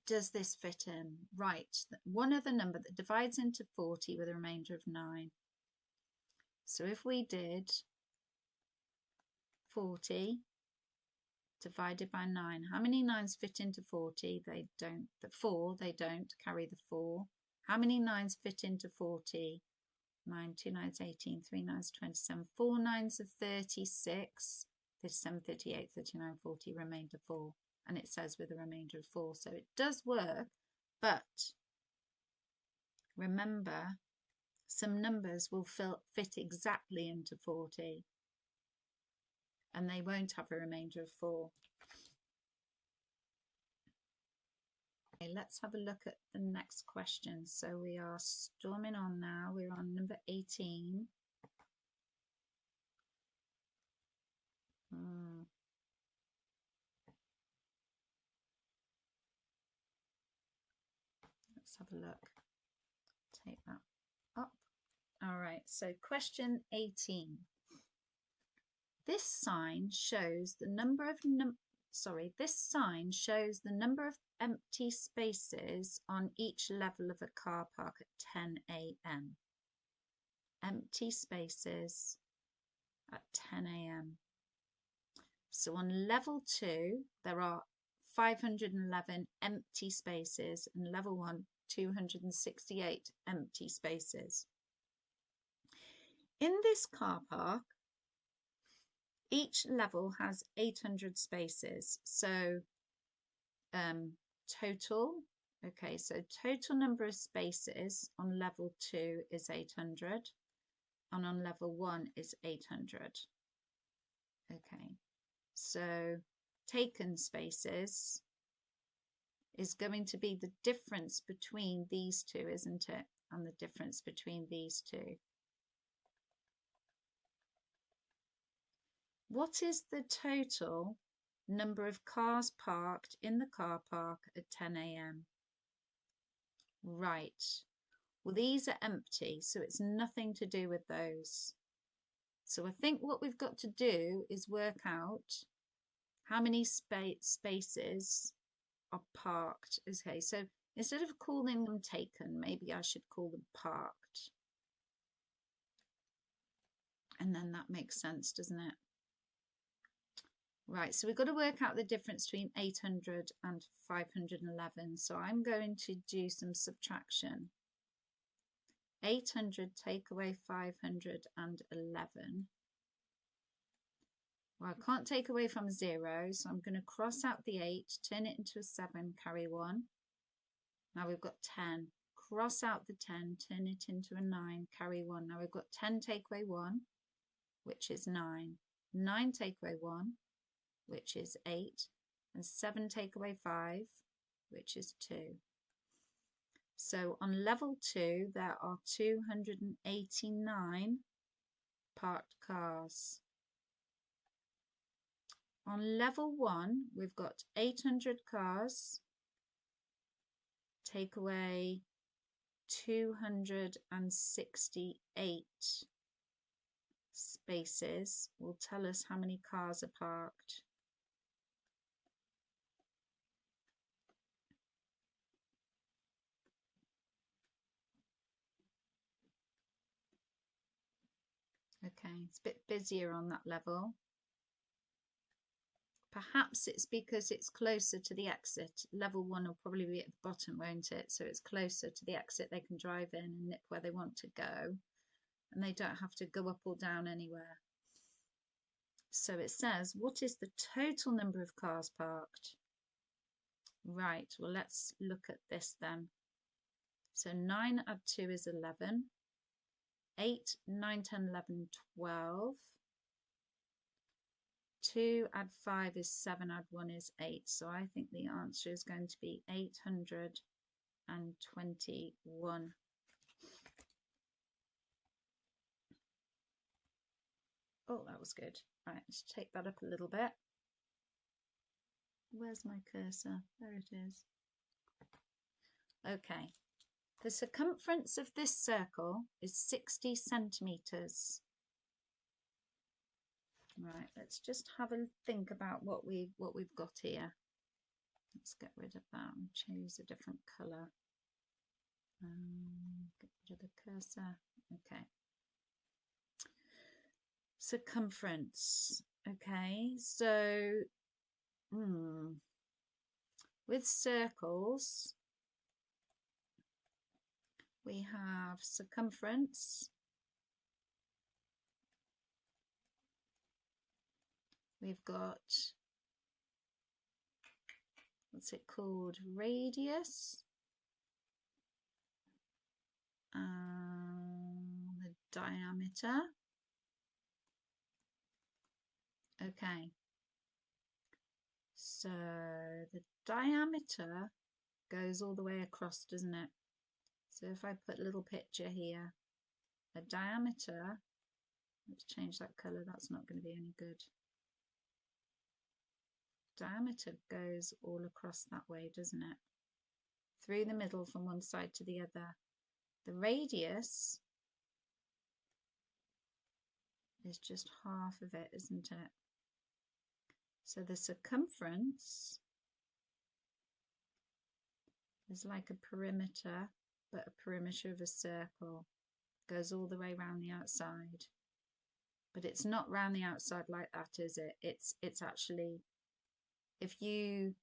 Does this fit in? Right, one other number that divides into 40 with a remainder of 9. So if we did 40 divided by 9, how many 9s fit into 40? They don't. The 4, they don't carry the 4. How many 9s fit into 40? 9, 2 9s 18, 3 9s 27, 4 9s of 36, 37, 38, 39, 40, remainder 4. And it says with a remainder of 4. So it does work, but remember, some numbers will fit exactly into 40 and they won't have a remainder of 4. Okay, let's have a look at the next question. So we are storming on now. We're on number 18. Let's have a look. Take that up. All right, so question 18. This sign shows the number of empty spaces on each level of a car park at 10 a.m. Empty spaces at 10 a.m. So on level 2, there are 511 empty spaces, and level 1, 268 empty spaces. In this car park, each level has 800 spaces. So total number of spaces on level 2 is 800, and on level 1 is 800. Okay, so taken spaces is going to be the difference between these two, isn't it? And the difference between these two. What is the total number of cars parked in the car park at 10 a.m? Right. Well, these are empty, so it's nothing to do with those. So I think what we've got to do is work out how many spaces are parked. Okay, so instead of calling them taken, maybe I should call them parked. And then that makes sense, doesn't it? Right, so we've got to work out the difference between 800 and 511. So I'm going to do some subtraction. 800 take away 511. Well, I can't take away from 0, so I'm going to cross out the 8, turn it into a 7, carry 1. Now we've got 10. Cross out the 10, turn it into a 9, carry 1. Now we've got 10 take away 1, which is 9. 9 take away 1, which is 8. And 7 take away 5, which is 2. So on level 2, there are 289 parked cars. On level 1, we've got 800 cars. Take away 268 spaces will tell us how many cars are parked. Okay, it's a bit busier on that level. Perhaps it's because it's closer to the exit. Level 1 will probably be at the bottom, won't it? So it's closer to the exit. They can drive in and nip where they want to go. And they don't have to go up or down anywhere. So it says, what is the total number of cars parked? Right, well, let's look at this then. So 9 add 2 is 11. 8, 9, 10, 11, 12. 2 add 5 is 7, add 1 is 8. So I think the answer is going to be 821. Oh, that was good. Right, let's take that up a little bit. Where's my cursor? There it is. Okay. The circumference of this circle is 60 centimetres. Right, let's just have a think about what we've got here. Let's get rid of that and choose a different colour. Get rid of the cursor. Okay. Circumference. Okay, so with circles, we have circumference. We've got, what's it called? Radius. The diameter. Okay. So the diameter goes all the way across, doesn't it? So if I put a little picture here, a diameter, let's change that colour, that's not going to be any good. Diameter goes all across that way, doesn't it? Through the middle from one side to the other. The radius is just half of it, isn't it? So the circumference is like a perimeter, but a perimeter of a circle. Goes all the way around the outside. But it's not round the outside like that, is it? It's actually, if you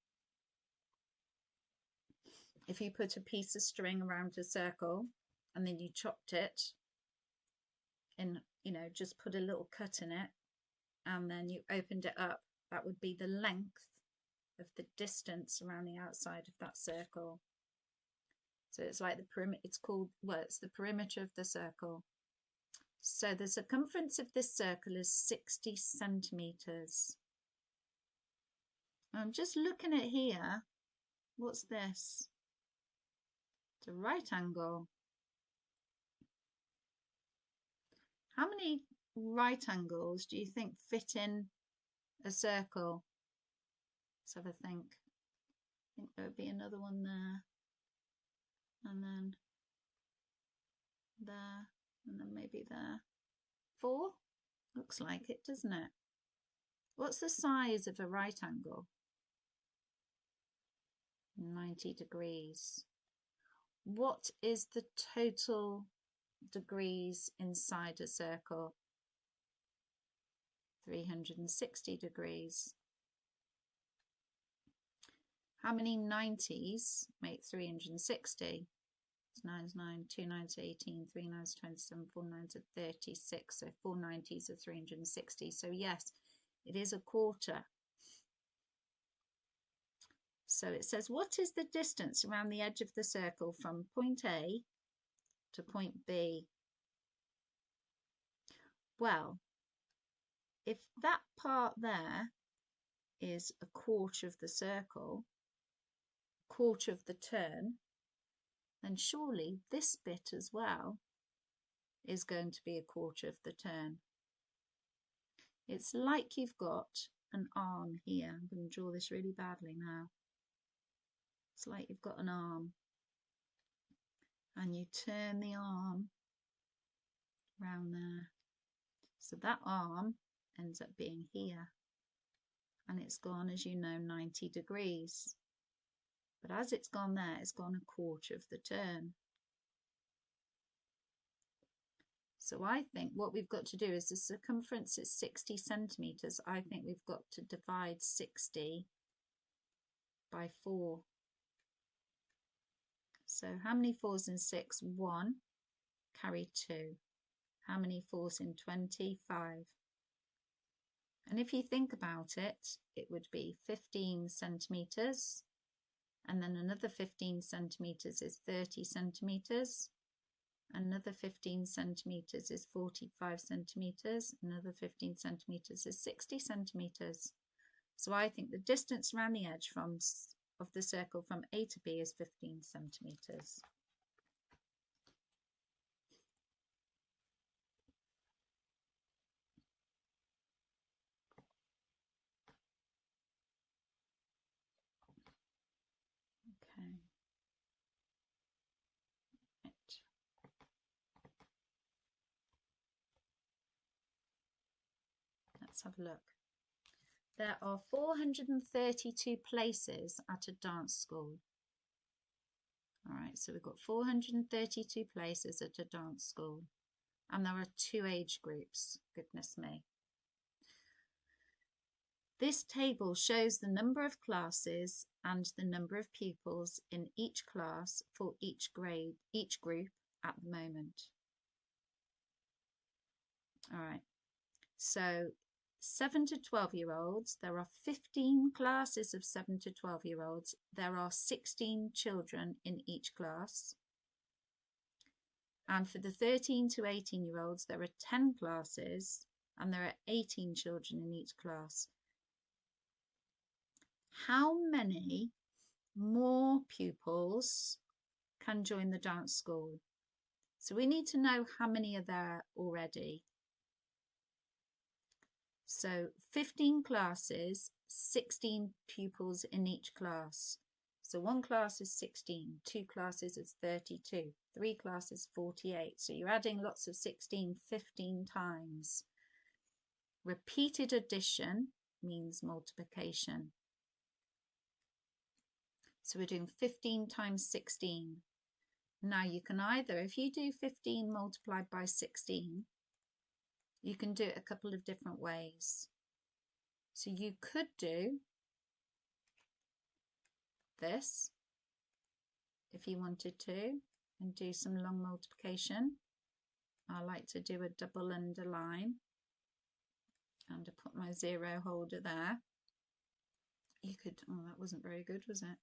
put a piece of string around a circle and then you chopped it and, you know, just put a little cut in it and then you opened it up, that would be the length of the distance around the outside of that circle. So it's like the perimeter, it's called, well, it's the perimeter of the circle. So the circumference of this circle is 60 centimeters. I'm just looking at here. What's this? It's a right angle. How many right angles do you think fit in a circle? Let's have a think. I think there would be another one there. And then there. And then maybe there. 4? Looks like it, doesn't it? What's the size of a right angle? 90 degrees. What is the total degrees inside a circle? 360 degrees. How many 90s make 360? 9 is 9, 2 9s are 18, 3 9s are 27, 4 9s are 36. So 4 90s are 360. So yes, it is a quarter. So it says, what is the distance around the edge of the circle from point A to point B? Well, if that part there is a quarter of the circle, a quarter of the turn, then surely this bit as well is going to be a quarter of the turn. It's like you've got an arm here. I'm going to draw this really badly now. It's like you've got an arm and you turn the arm around there. So that arm ends up being here and it's gone, as you know, 90 degrees. But as it's gone there, it's gone a quarter of the turn. So I think what we've got to do is the circumference is 60 centimetres. I think we've got to divide 60 by 4. So how many 4s in 6? 1. Carry 2. How many 4s in 20? 5. And if you think about it, it would be 15 centimetres. And then another 15 centimetres is 30 centimetres. Another 15 centimetres is 45 centimetres. Another 15 centimetres is 60 centimetres. So I think the distance around the edge of the circle from A to B is 15 centimetres. Okay. Right. Let's have a look. There are 432 places at a dance school. All right, so we've got 432 places at a dance school. And there are 2 age groups. Goodness me. This table shows the number of classes and the number of pupils in each class for each grade, each group at the moment. All right, so 7 to 12-year-olds, there are 15 classes of 7 to 12-year-olds. There are 16 children in each class. And for the 13 to 18-year-olds, there are 10 classes and there are 18 children in each class. How many more pupils can join the dance school? So we need to know how many are there already. So 15 classes, 16 pupils in each class. So 1 class is 16, 2 classes is 32, 3 classes 48. So you're adding lots of 16 15 times. Repeated addition means multiplication. So we're doing 15 times 16. Now you can either, if you do 15 multiplied by 16, you can do it a couple of different ways. So you could do this if you wanted to and do some long multiplication. I like to do a double underline and I put my 0 holder there. You could, oh, that wasn't very good, was it?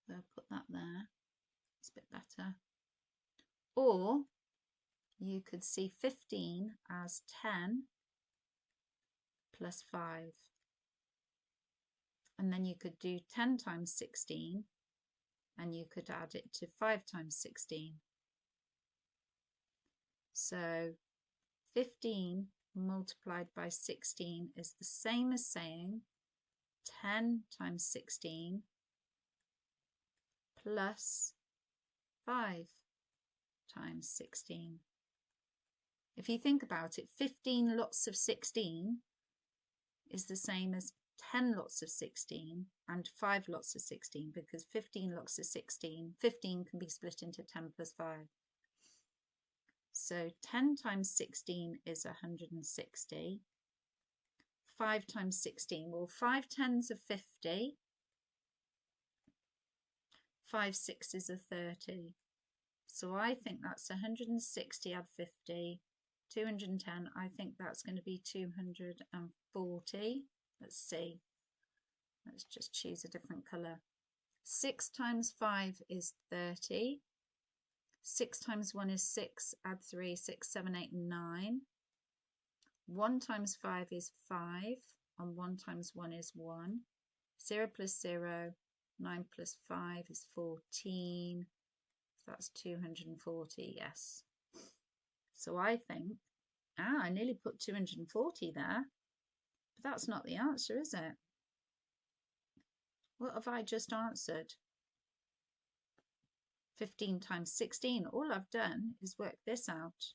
So I'll put that there. It's a bit better. Or you could see 15 as 10 plus 5. And then you could do 10 times 16 and you could add it to 5 times 16. So 15 multiplied by 16 is the same as saying 10 times 16 plus 5 times 16. If you think about it, 15 lots of 16 is the same as 10 lots of 16 and 5 lots of 16, because 15 lots of 16, 15 can be split into 10 plus 5. So 10 times 16 is 160. 5 times 16, well, 5 tens are 50. 5 sixes are 30. So I think that's 160 add 50, 210. I think that's going to be 240. Let's see. Let's just choose a different colour. 6 times 5 is 30. 6 times 1 is 6, add 3, 6, 7, 8, 9. 1 times 5 is 5, and 1 times 1 is 1. 0 plus 0, 9 plus 5 is 14. So that's 240, yes. So I think, I nearly put 240 there, but that's not the answer, is it? What have I just answered? 15 times 16. All I've done is work this out.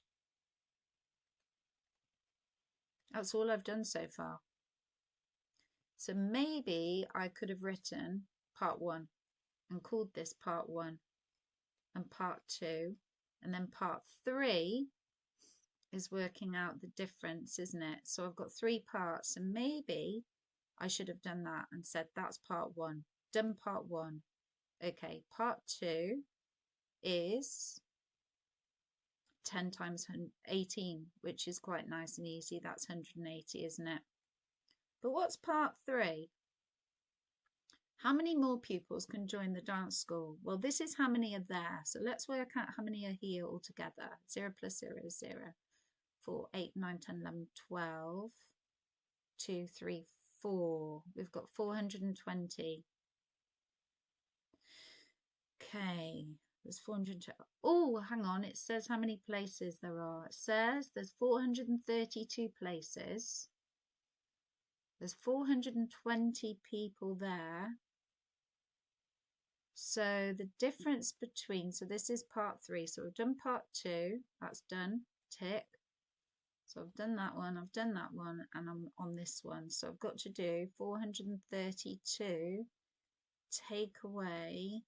That's all I've done so far. So maybe I could have written part 1 and called this part 1 and part 2, and then part 3 is working out the difference, isn't it? So I've got 3 parts, and maybe I should have done that and said that's part 1. Done part 1. Okay, part 2 is 10 times 18, which is quite nice and easy. That's 180, isn't it? But what's part 3? How many more pupils can join the dance school? Well, this is how many are there. So let's work out how many are here altogether. 0 plus 0 is 0. 4, 8, 9, 10, 11, 12. 2, 3, 4. We've got 420. Okay. There's 400. Oh, hang on. It says how many places there are. It says there's 432 places. There's 420 people there. So the difference between, so this is part 3. So we've done part 2. That's done. Tick. So I've done that one, I've done that one, and I'm on this one. So I've got to do 432, take away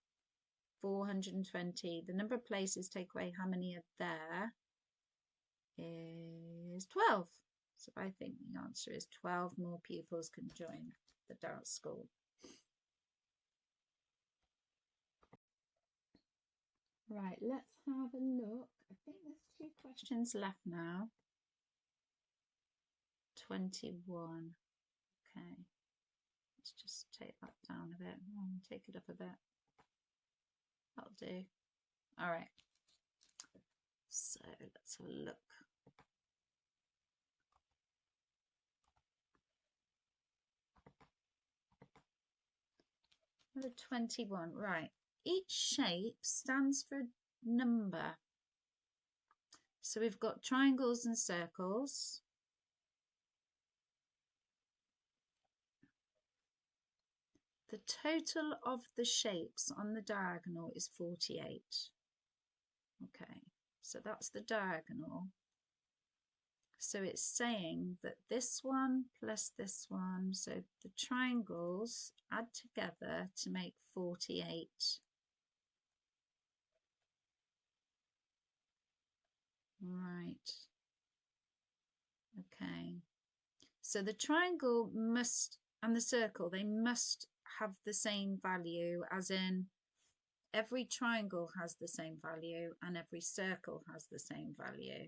420. The number of places take away how many are there is 12. So I think the answer is 12 more pupils can join the dance school. Right, let's have a look. I think there's 2 questions left now. 21. Okay, let's just take that down a bit. Take it up a bit. That'll do. All right. So let's have a look. Number 21. Right. Each shape stands for a number. So we've got triangles and circles. The total of the shapes on the diagonal is 48. Okay, so that's the diagonal. So it's saying that this one plus this one, so the triangles add together to make 48. Right. Okay. So the triangle must, and the circle, they must have the same value, as in every triangle has the same value and every circle has the same value.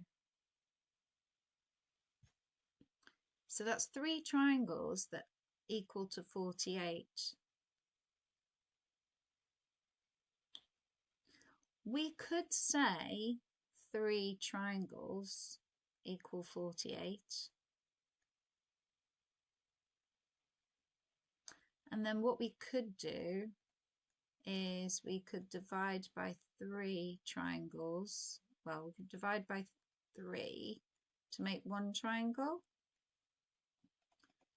So that's 3 triangles that equal to 48. We could say 3 triangles equal 48. And then what we could do is we could divide by 3 triangles. Well, we could divide by 3 to make 1 triangle.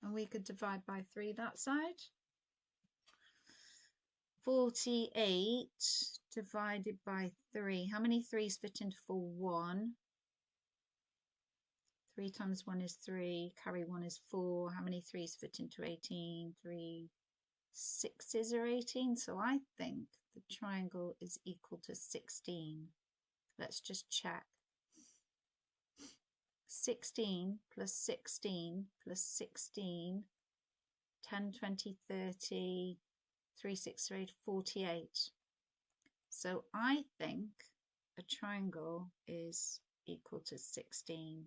And we could divide by 3 that side. 48 divided by 3. How many 3's fit into 1? 3 times 1 is 3. Carry 1 is 4. How many 3's fit into 18? 3 6's are 18. So I think the triangle is equal to 16. Let's just check. 16 plus 16 plus 16, 10, 20, 30, 3, 6, 8, 48. So I think a triangle is equal to 16.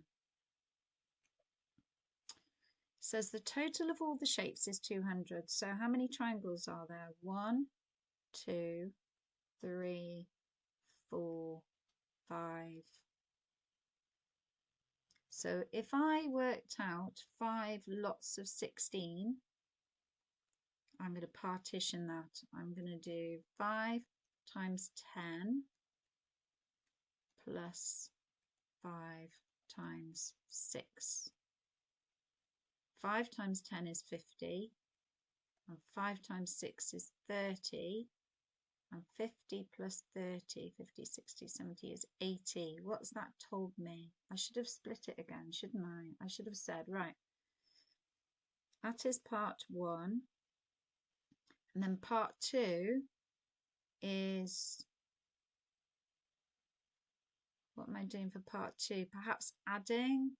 Says the total of all the shapes is 200. So how many triangles are there? 1, 2, 3, 4, 5. So if I worked out 5 lots of 16, I'm going to partition that. I'm going to do 5 times 10 plus 5 times 6. 5 times 10 is 50, and 5 times 6 is 30, and 50 plus 30, 50, 60, 70 is 80. What's that told me? I should have split it again, shouldn't I? I should have said, right, that is part 1, and then part 2 is, what am I doing for part 2? Perhaps adding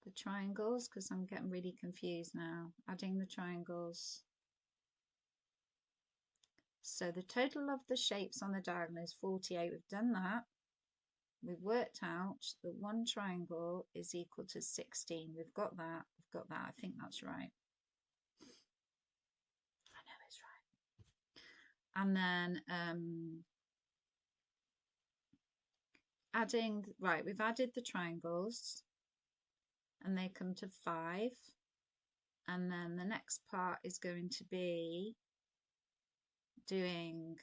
the triangles, because I'm getting really confused now. Adding the triangles. So the total of the shapes on the diagonal is 48. We've done that. We've worked out that 1 triangle is equal to 16. We've got that. We've got that. I think that's right. I know it's right. And then adding, right, we've added the triangles and they come to 5. And then the next part is going to be doing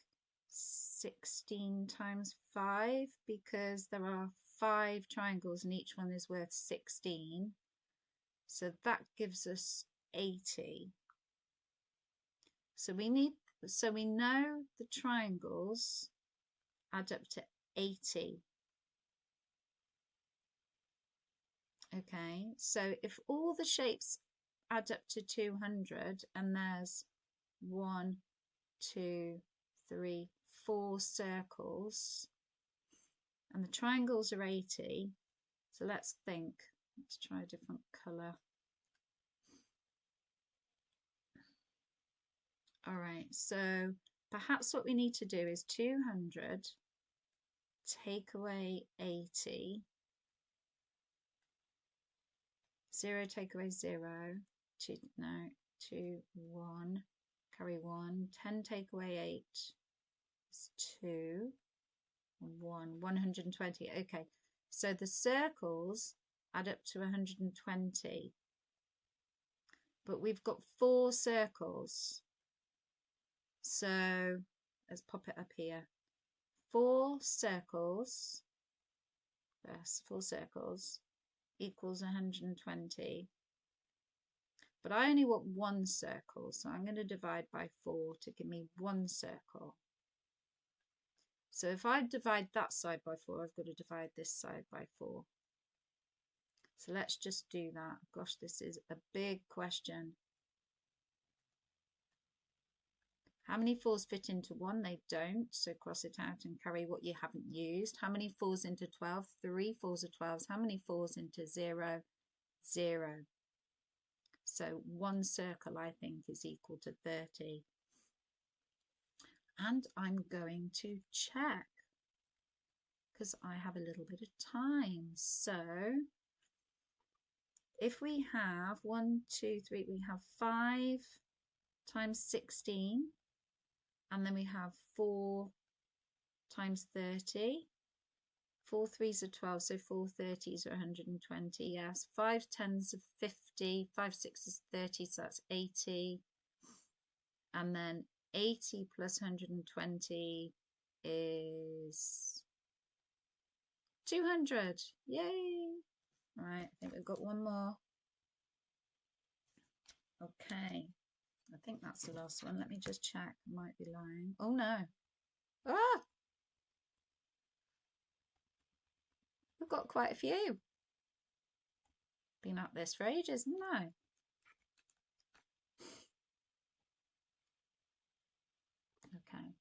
16 times 5, because there are 5 triangles and each one is worth 16. So that gives us 80. So we know the triangles add up to 80. Okay, so if all the shapes add up to 200 and there's 1, 2, 3, 4 circles and the triangles are 80, so let's think. Let's try a different colour. All right, so perhaps what we need to do is 200 take away 80, 0 take away 0, 2, no, 2, 1, carry 1, 10 take away 8 is 2, 1, 120. Okay, so the circles add up to 120, but we've got 4 circles. So let's pop it up here. 4 circles, yes, 4 circles equals 120. But I only want 1 circle, so I'm going to divide by 4 to give me 1 circle. So if I divide that side by 4, I've got to divide this side by 4. So let's just do that. Gosh, this is a big question. How many 4s fit into 1? They don't, so cross it out and carry what you haven't used. How many 4s into 12? 3 4s are 12s. How many 4s into 0? 0. So 1 circle, I think, is equal to 30. And I'm going to check because I have a little bit of time. So if we have 1, 2, 3, we have 5 times 16. And then we have 4 times 30. 4 3s are 12, so 4 30s are 120, yes. 5 10s are 50, 5 6s is 30, so that's 80. And then 80 plus 120 is 200. Yay! All right, I think we've got one more. Okay, I think that's the last one. Let me just check. I might be lying. Oh no. Ah! We've got quite a few. Been at this for ages, haven't I? Okay.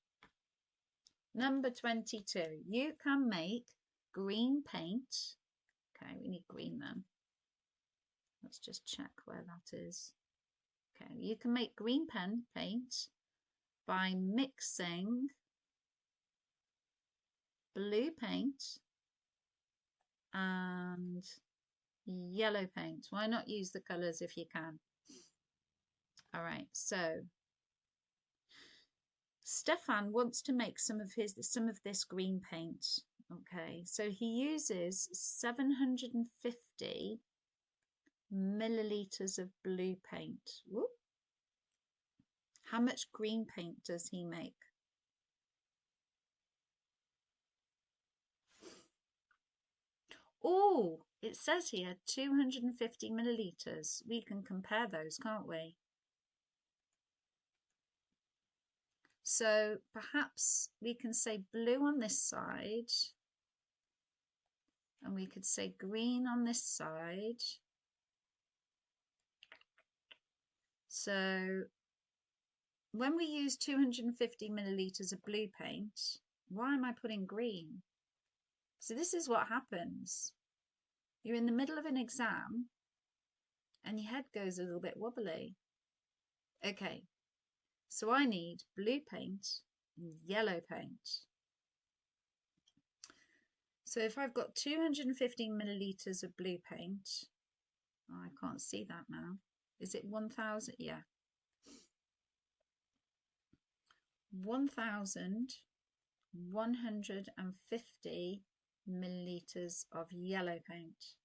Number 22. You can make green paint. Okay, we need green then. Let's just check where that is. Okay, you can make green paint by mixing blue paint and yellow paint. Why not use the colours if you can? All right, so Stefan wants to make some of this green paint. Okay, so he uses 750 milliliters of blue paint. Whoop. How much green paint does he make? Oh, it says here 250 milliliters. We can compare those, can't we? So perhaps we can say blue on this side and we could say green on this side. So when we use 250 milliliters of blue paint, why am I putting green? So this is what happens. You're in the middle of an exam and your head goes a little bit wobbly. Okay, so I need blue paint and yellow paint. So if I've got 250 milliliters of blue paint, oh, I can't see that now. Is it 1,000? Yeah. 1,150 milliliters of yellow paint.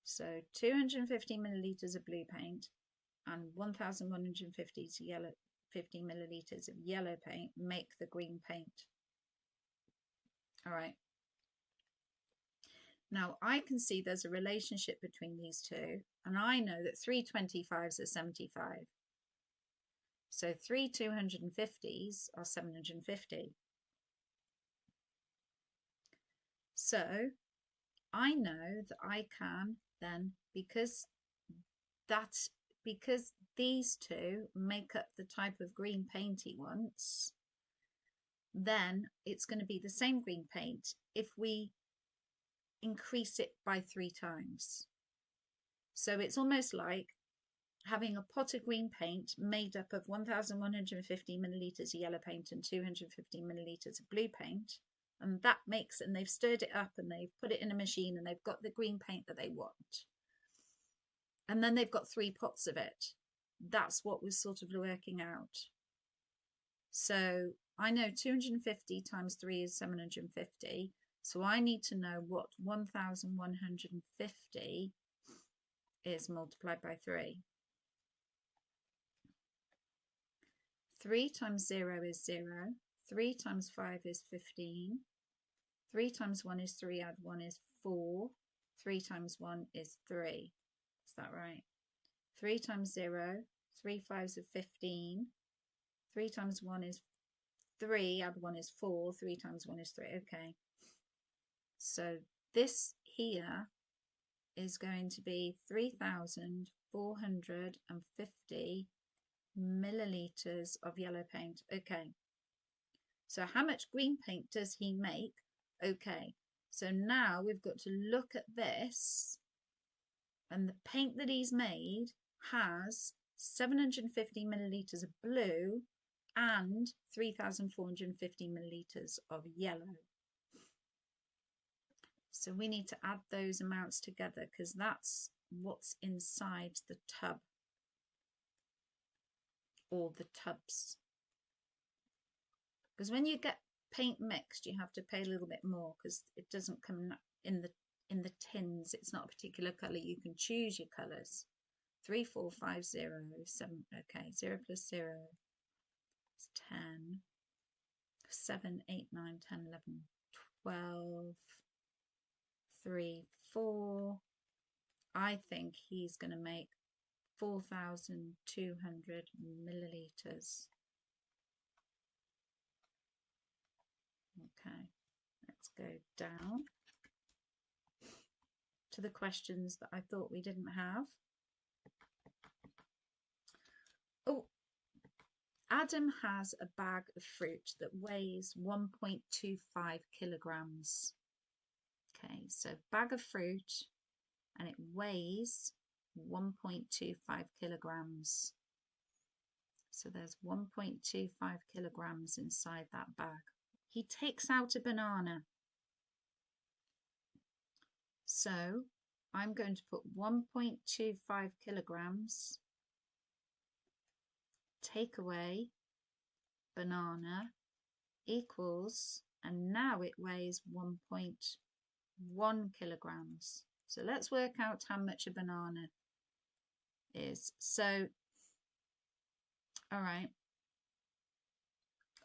So 250 milliliters of blue paint and 1,150 milliliters of yellow paint make the green paint. All right. Now I can see there's a relationship between these two, and I know that 3 25s are 75. So 3 250s are 750. So I know that I can then, because these two make up the type of green paint he wants, then it's going to be the same green paint if we increase it by 3 times. So it's almost like having a pot of green paint made up of 1,150 millilitres of yellow paint and 250 millilitres of blue paint. And that makes, and they've stirred it up and they've put it in a machine and they've got the green paint that they want. And then they've got 3 pots of it. That's what we're sort of working out. So I know 250 times 3 is 750. So I need to know what 1,150 is multiplied by 3. 3 times 0 is 0. 3 times 5 is 15. 3 times 1 is 3, add 1 is 4. 3 times 1 is 3. Is that right? 3 times 0, 3 5s are 15. 3 times 1 is 3, add 1 is 4. 3 times 1 is 3. Okay. So this here is going to be 3,450 millilitres of yellow paint. Okay. So how much green paint does he make? Okay. So now we've got to look at this, and the paint that he's made has 750 millilitres of blue and 3,450 millilitres of yellow. So we need to add those amounts together because that's what's inside the tub or the tubs. Because when you get paint mixed, you have to pay a little bit more because it doesn't come in the tins. It's not a particular colour. You can choose your colours. 3, 4, 5, 0, 7. Okay, 0 plus 0 is 10. 7, 8, 9, 10, 11, 12. 3, 4. I think he's going to make 4,200 millilitres. Okay, let's go down to the questions that I thought we didn't have. Oh, Adam has a bag of fruit that weighs 1.25 kilograms. Okay, so bag of fruit, and it weighs 1.25 kilograms. So there's 1.25 kilograms inside that bag. He takes out a banana. So I'm going to put 1.25 kilograms, take away banana, equals, and now it weighs 1.1 kilograms. So let's work out how much a banana is. So, all right.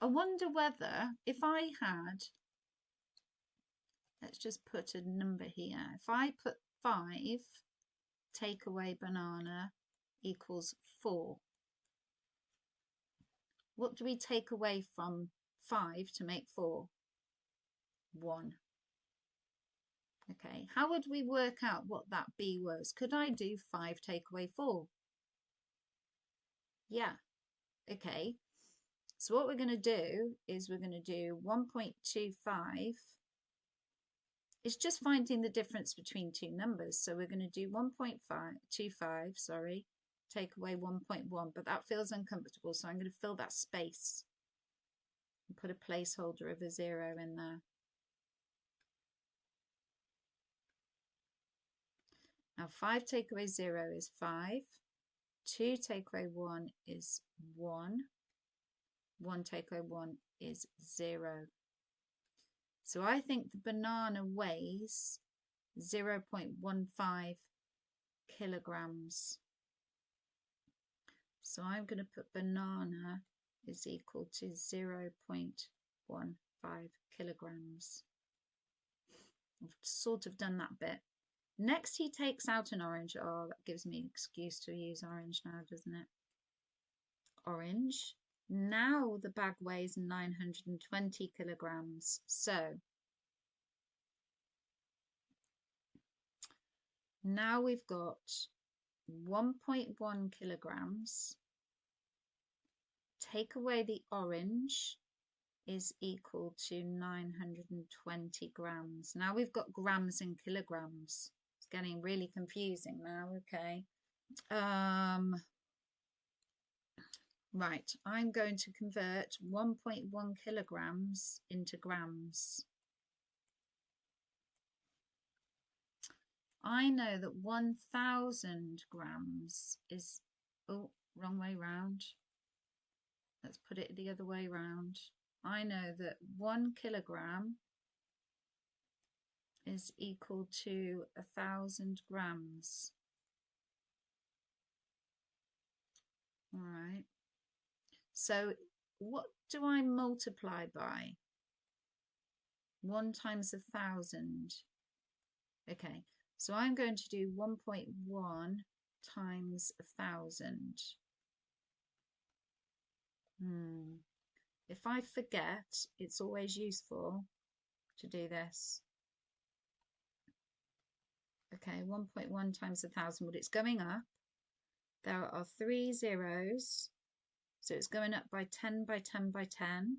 I wonder whether if I had, let's just put a number here. If I put 5, take away banana equals 4. What do we take away from 5 to make 4? 1. Okay, how would we work out what that B was? Could I do 5 take away 4? Yeah. Okay. So what we're going to do is we're going to do 1.25. It's just finding the difference between two numbers. So we're going to do 1.25, sorry, take away 1.1, but that feels uncomfortable. So I'm going to fill that space and put a placeholder of a 0 in there. Now 5 take away 0 is 5. 2 take away 1 is 1. 1 take away 1 is 0. So I think the banana weighs 0.15 kilograms. So I'm going to put banana is equal to 0.15 kilograms. I've sort of done that bit. Next, he takes out an orange. Oh, that gives me an excuse to use orange now, doesn't it? Orange. Now the bag weighs 920 kilograms. So Now we've got 1.1 kilograms. Take away the orange is equal to 920 grams. Now we've got grams and kilograms. It's getting really confusing now, okay. Right, I'm going to convert 1.1 kilograms into grams. I know that 1,000 grams is, oh, wrong way round. Let's put it the other way round. I know that 1 kilogram is equal to 1,000 grams. All right. So what do I multiply by? 1 times 1,000. Okay, so I'm going to do 1.1 times 1,000. If I forget, it's always useful to do this. Okay, 1.1 times 1,000, but it's going up. There are 3 zeros, so it's going up by 10 by 10 by 10.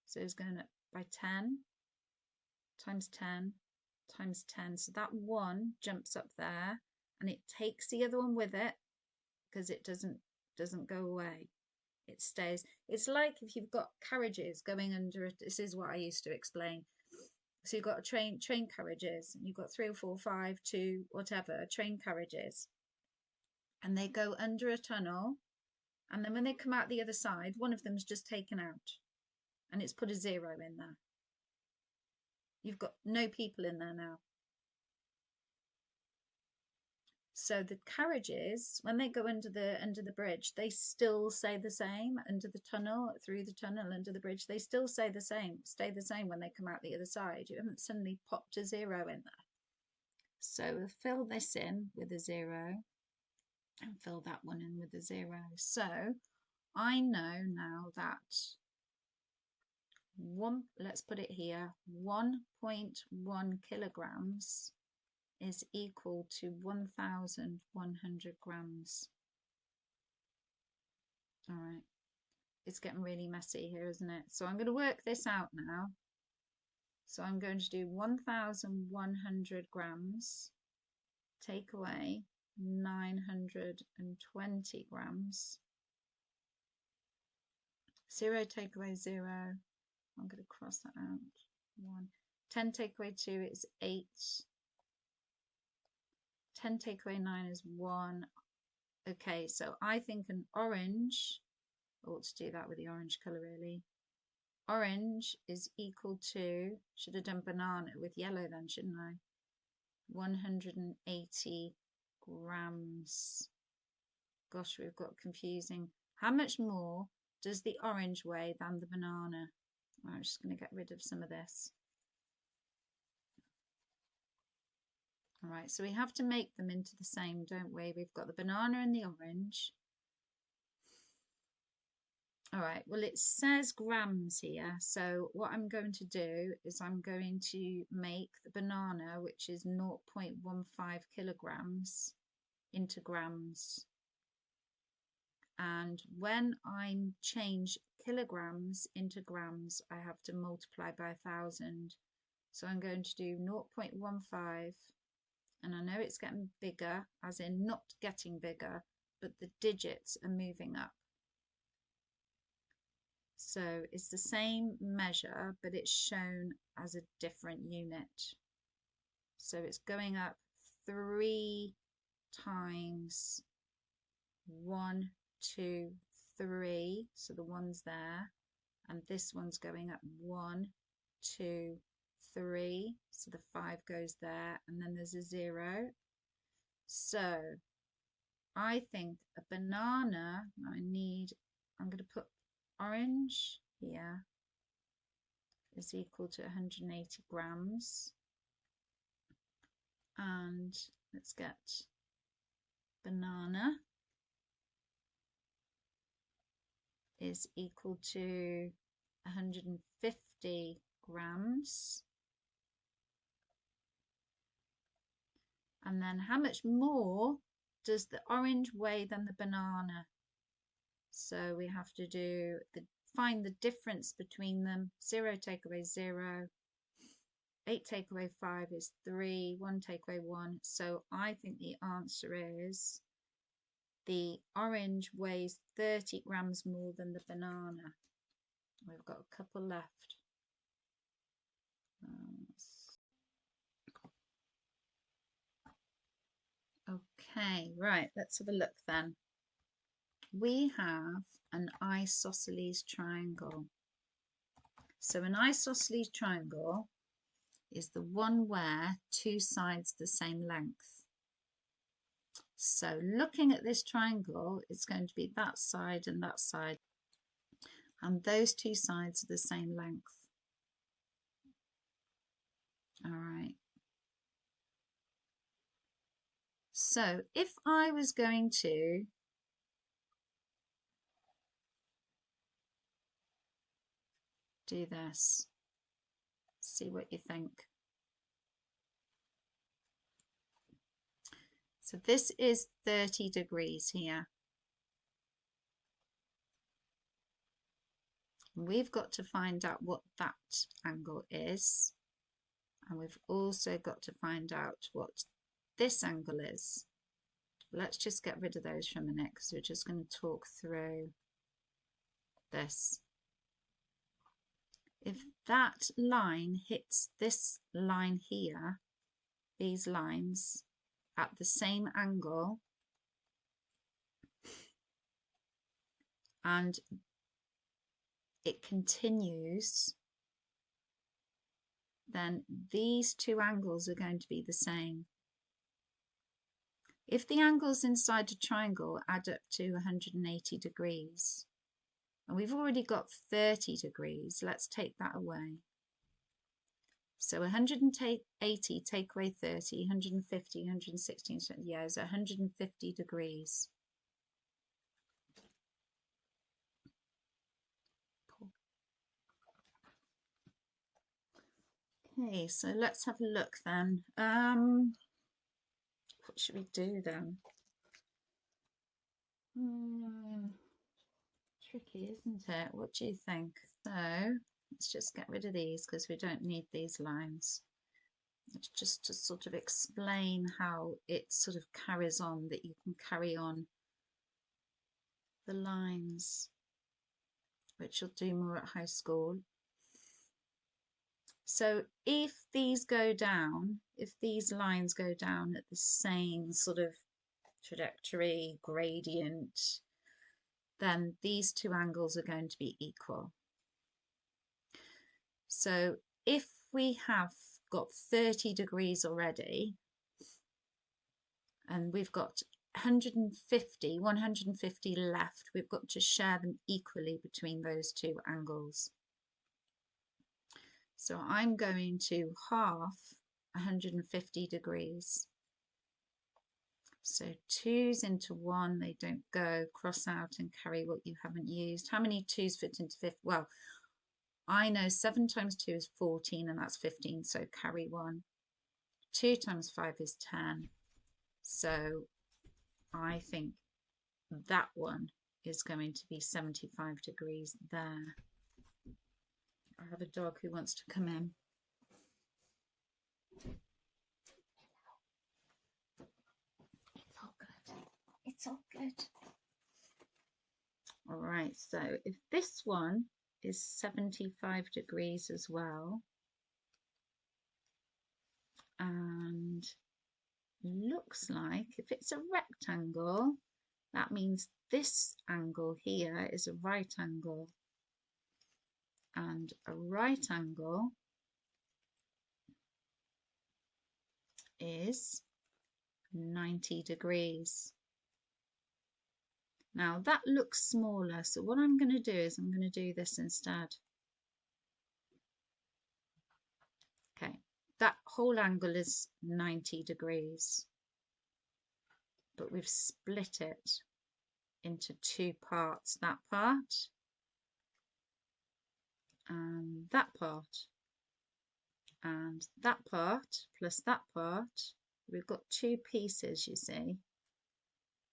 So it's going up by 10 times 10 times 10. So that 1 jumps up there, and it takes the other one with it because it doesn't go away. It stays. It's like if you've got carriages going under it. This is what I used to explain. So you've got train carriages, and you've got 3 or 4, 5, 2, whatever, train carriages. And they go under a tunnel, and then when they come out the other side, one of them's just taken out, and it's put a 0 in there. You've got no people in there now. So the carriages, when they go under the bridge, they still say the same. Under the tunnel, through the tunnel, under the bridge, they still say the same, stay the same when they come out the other side. You haven't suddenly popped a 0 in there. So we'll fill this in with a 0 and fill that one in with a 0. So I know now that let's put it here, 1.1 kilograms is equal to 1,100 grams. All right, it's getting really messy here, isn't it? So I'm going to work this out now. So I'm going to do 1,100 grams, take away 920 grams. 0 take away 0. I'm going to cross that out. 1. 10 take away 2 is 8. 10 take away 9 is 1. Okay, so I think an orange, I ought to do that with the orange colour really. Orange is equal to, should have done banana with yellow then, shouldn't I? 180 grams. Gosh, we've got confusing. How much more does the orange weigh than the banana? I'm just going to get rid of some of this. All right, so we have to make them into the same, don't we? We've got the banana and the orange. All right, well, it says grams here. So what I'm going to do is I'm going to make the banana, which is 0.15 kilograms, into grams. And when I change kilograms into grams, I have to multiply by 1,000. So I'm going to do 0.15. And I know it's getting bigger, as in not getting bigger, but the digits are moving up. So it's the same measure, but it's shown as a different unit. So it's going up 3 times 1, 2, 3. So the one's there. And this one's going up 1, 2, 3. So the 5 goes there. And then there's a 0. So I think a banana, I'm going to put orange here, is equal to 180 grams. And let's get banana is equal to 150 grams. And then how much more does the orange weigh than the banana? So we have to find the difference between them. 0 take away 0. 8 take away 5 is 3. 1 take away 1. So I think the answer is the orange weighs 30 grams more than the banana. We've got a couple left. Okay, right, let's have a look then. We have an isosceles triangle. So an isosceles triangle is the one where two sides the same length. So looking at this triangle, it's going to be that side and that side. And those two sides are the same length. All right. So if I was going to do this, see what you think. So this is 30 degrees here. We've got to find out what that angle is. And we've also got to find out what this angle is. Let's just get rid of those for a minute because we're just going to talk through this. If that line hits this line here, these lines at the same angle, and it continues, then these two angles are going to be the same. If the angles inside a triangle add up to 180 degrees, and we've already got 30 degrees, let's take that away. So 180 take away 30, 150, 160, yeah, it's 150 degrees. Okay, so let's have a look then. What should we do then? Tricky, isn't it? What do you think? So let's just get rid of these because we don't need these lines. It's just to sort of explain how it sort of carries on, that you can carry on the lines, which you'll do more at high school. So if these go down, if these lines go down at the same sort of trajectory, gradient, then these two angles are going to be equal. So if we have got 30 degrees already, and we've got 150 left, we've got to share them equally between those two angles. So I'm going to half 150 degrees. So 2's into 1, they don't go, cross out and carry what you haven't used. How many 2's fit into 50? Well, I know 7 times 2 is 14 and that's 15, so carry 1. 2 times 5 is 10. So I think that one is going to be 75 degrees there. I have a dog who wants to come in. It's all good. It's all good. All right, so if this one is 75 degrees as well, and looks like if it's a rectangle, that means this angle here is a right angle, and a right angle is 90 degrees. Now that looks smaller, so what I'm going to do is I'm going to do this instead. Okay, that whole angle is 90 degrees, but we've split it into two parts, that part and that part, and that part plus that part We've got two pieces, you see,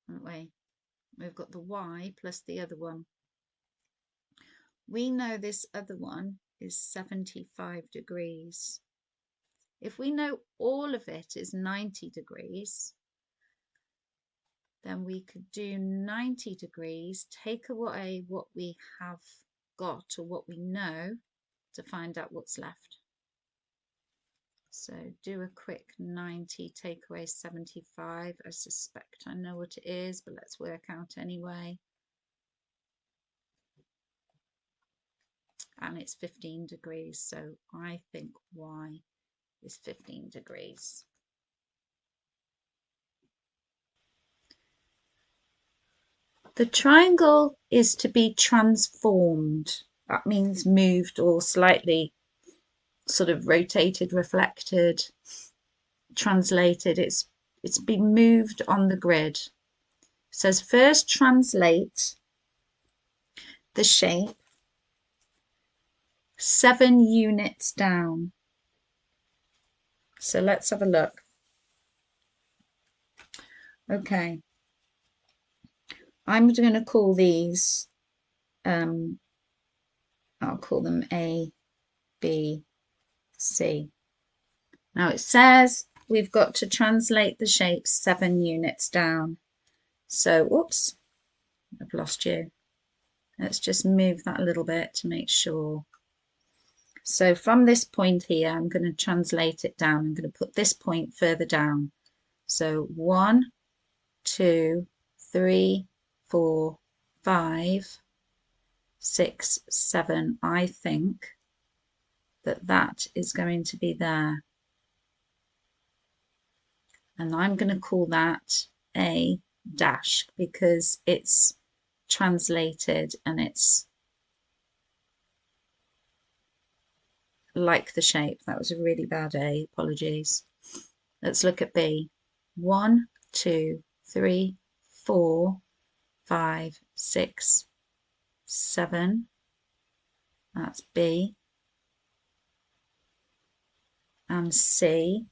haven't we? We've got the Y plus the other one. We know this other one is 75 degrees. If we know all of it is 90 degrees, then we could do 90 degrees, take away what we have got or what we know to find out what's left. So do a quick 90, take away 75. I suspect I know what it is, but let's work out anyway. And it's 15 degrees, so I think Y is 15 degrees. The triangle is to be transformed. That means moved or slightly sort of rotated, reflected, translated. It's been moved on the grid. It says first translate the shape 7 units down. So let's have a look. Okay. I'm going to call these, I'll call them A, B, C. Now it says we've got to translate the shape 7 units down. So, oops, I've lost you. Let's just move that a little bit to make sure. So from this point here, I'm going to translate it down. I'm going to put this point further down. So 1, 2, 3, 4, 5, 6, 7. I think that is going to be there. And I'm going to call that A dash because it's translated and it's like the shape. That was a really bad A, apologies. Let's look at B. 1, 2, 3, 4, 5, 6, 7. That's B. And C.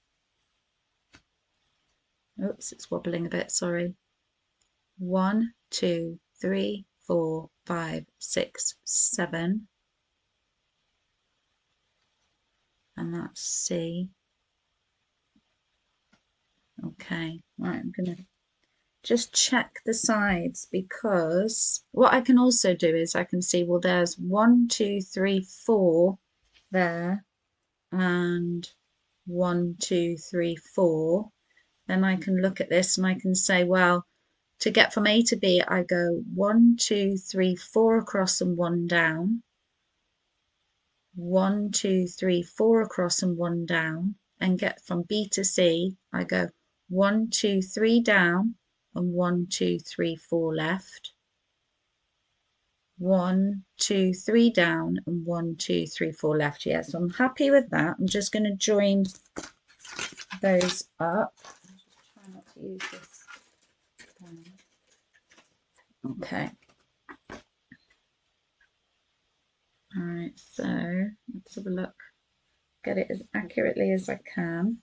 Oops, it's wobbling a bit, sorry. 1, 2, 3, 4, 5, 6, 7. And that's C. Okay, right, I'm going to just check the sides because what I can also do is I can see, well, there's 1, 2, 3, 4 there and 1, 2, 3, 4. Then I can look at this and I can say, well, to get from A to B, I go 1, 2, 3, 4 across and 1 down. 1, 2, 3, 4 across and 1 down. And get from B to C, I go 1, 2, 3 down and 1, 2, 3, 4 left. 1, 2, 3 down and 1, 2, 3, 4 left. Yes, so I'm happy with that. I'm just going to join those up. Try not to use this. Okay. All right, so let's have a look. Get it as accurately as I can.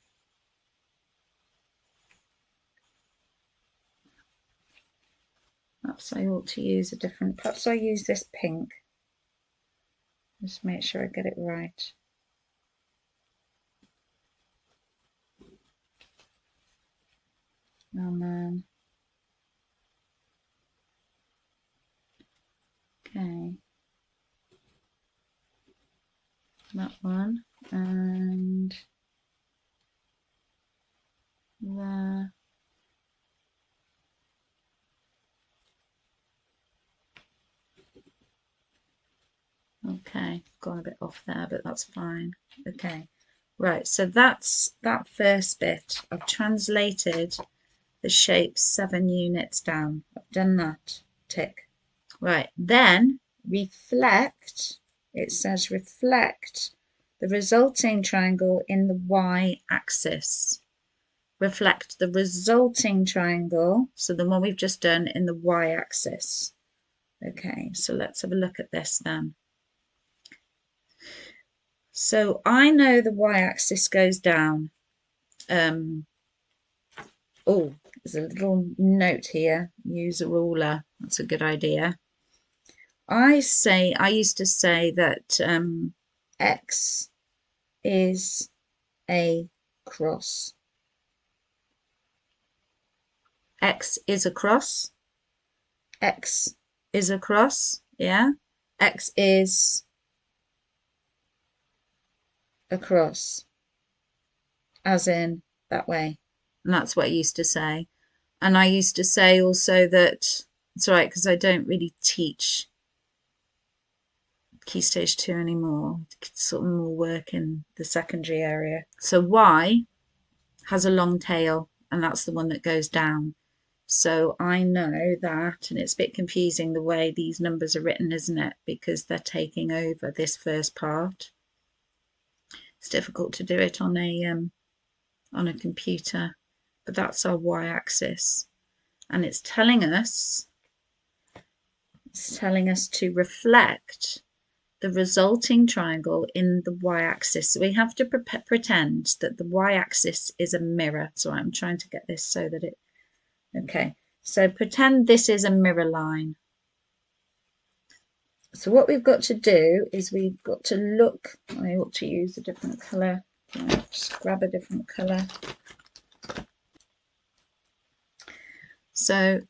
Perhaps I ought to use a different, perhaps I'll use this pink. Just make sure I get it right. Oh man. Okay. That one. And there. Okay, gone a bit off there, but that's fine. Okay. Right, so that's that first bit. I've translated the shape 7 units down. I've done that. Tick. Right, then reflect. It says reflect the resulting triangle in the y-axis. Reflect the resulting triangle, so the one we've just done, in the y-axis. Okay, so let's have a look at this then. So I know the y-axis goes down Oh, there's a little note here. Use a ruler. That's a good idea. I used to say that X is a cross. X is a cross. X is a cross. Yeah. X is a cross. As in that way. And that's what I used to say. And I used to say also that, it's all right because I don't really teach Key Stage 2 anymore. Sort of more work in the secondary area. So Y has a long tail, and that's the one that goes down. So I know that, and it's a bit confusing the way these numbers are written, isn't it? Because they're taking over this first part. It's difficult to do it on a computer, but that's our y-axis, and it's telling us to reflect the resulting triangle in the y-axis. So we have to pretend that the y-axis is a mirror. So I'm trying to get this so that it, okay, so pretend this is a mirror line. So what we've got to do is we've got to look, I ought to use a different colour. Just grab a different colour. So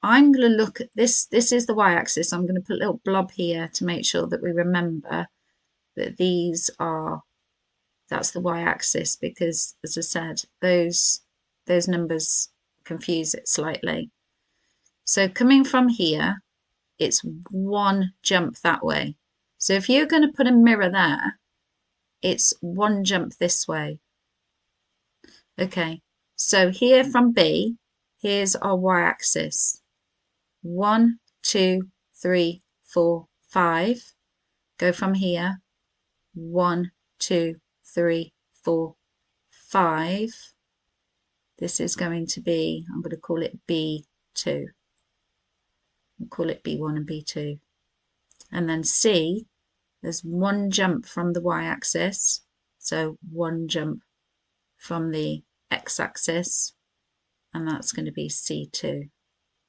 I'm going to look at this. This is the y-axis. I'm going to put a little blob here to make sure that we remember that that's the y-axis, because as I said, those numbers confuse it slightly. So coming from here, it's one jump that way. So if you're going to put a mirror there, it's one jump this way. Okay, so here from B, here's our y-axis. 1, 2, 3, 4, 5. Go from here. 1, 2, 3, 4, 5. This is going to be, I'm going to call it B2. We'll call it B1 and B2. And then C, there's one jump from the y-axis. So one jump from the x-axis. And that's going to be C2.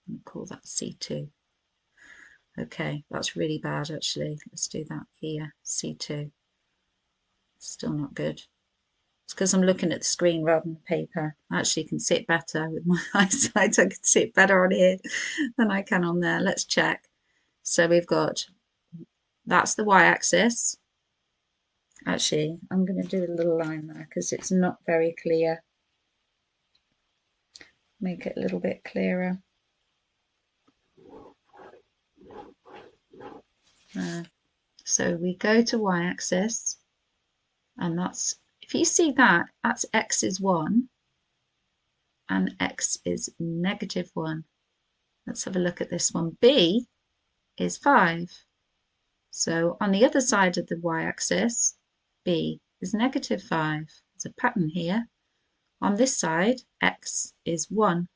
We'll call that C2. Okay, that's really bad actually. Let's do that here, C2. Still not good. It's because I'm looking at the screen rather than the paper. I actually can see it better with my eyesight. I can see it better on here than I can on there. Let's check. So we've got, that's the y-axis. Actually, I'm going to do a little line there because it's not very clear. Make it a little bit clearer. So we go to y-axis, and that's, if you see that, that's x is 1 and x is -1. Let's have a look at this one. B is 5. So on the other side of the y-axis, B is -5. There's a pattern here. On this side, x is 1.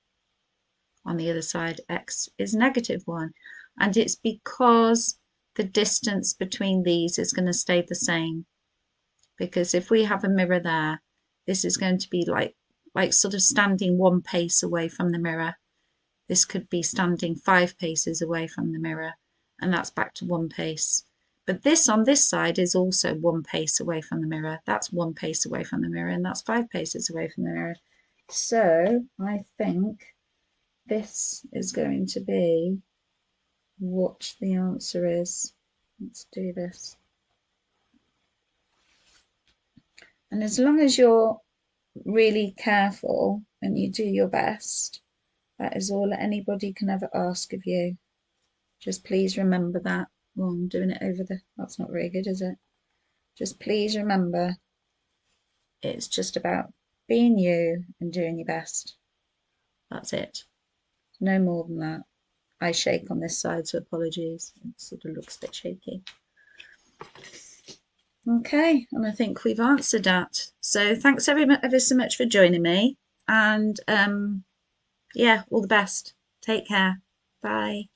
On the other side, x is -1. And it's because the distance between these is going to stay the same. Because if we have a mirror there, this is going to be like sort of standing 1 pace away from the mirror. This could be standing 5 paces away from the mirror, and that's back to 1 pace. But this on this side is also 1 pace away from the mirror. That's 1 pace away from the mirror, and that's 5 paces away from the mirror. So I think this is going to be what the answer is. Let's do this. And as long as you're really careful and you do your best, that is all that anybody can ever ask of you. Just please remember that. Well, I'm doing it over the, that's not very good, is it? Just please remember, it's just about being you and doing your best. That's it. No more than that. I shake on this side, so apologies. It sort of looks a bit shaky. Okay, and I think we've answered that. So thanks ever so much for joining me. And yeah, all the best. Take care. Bye.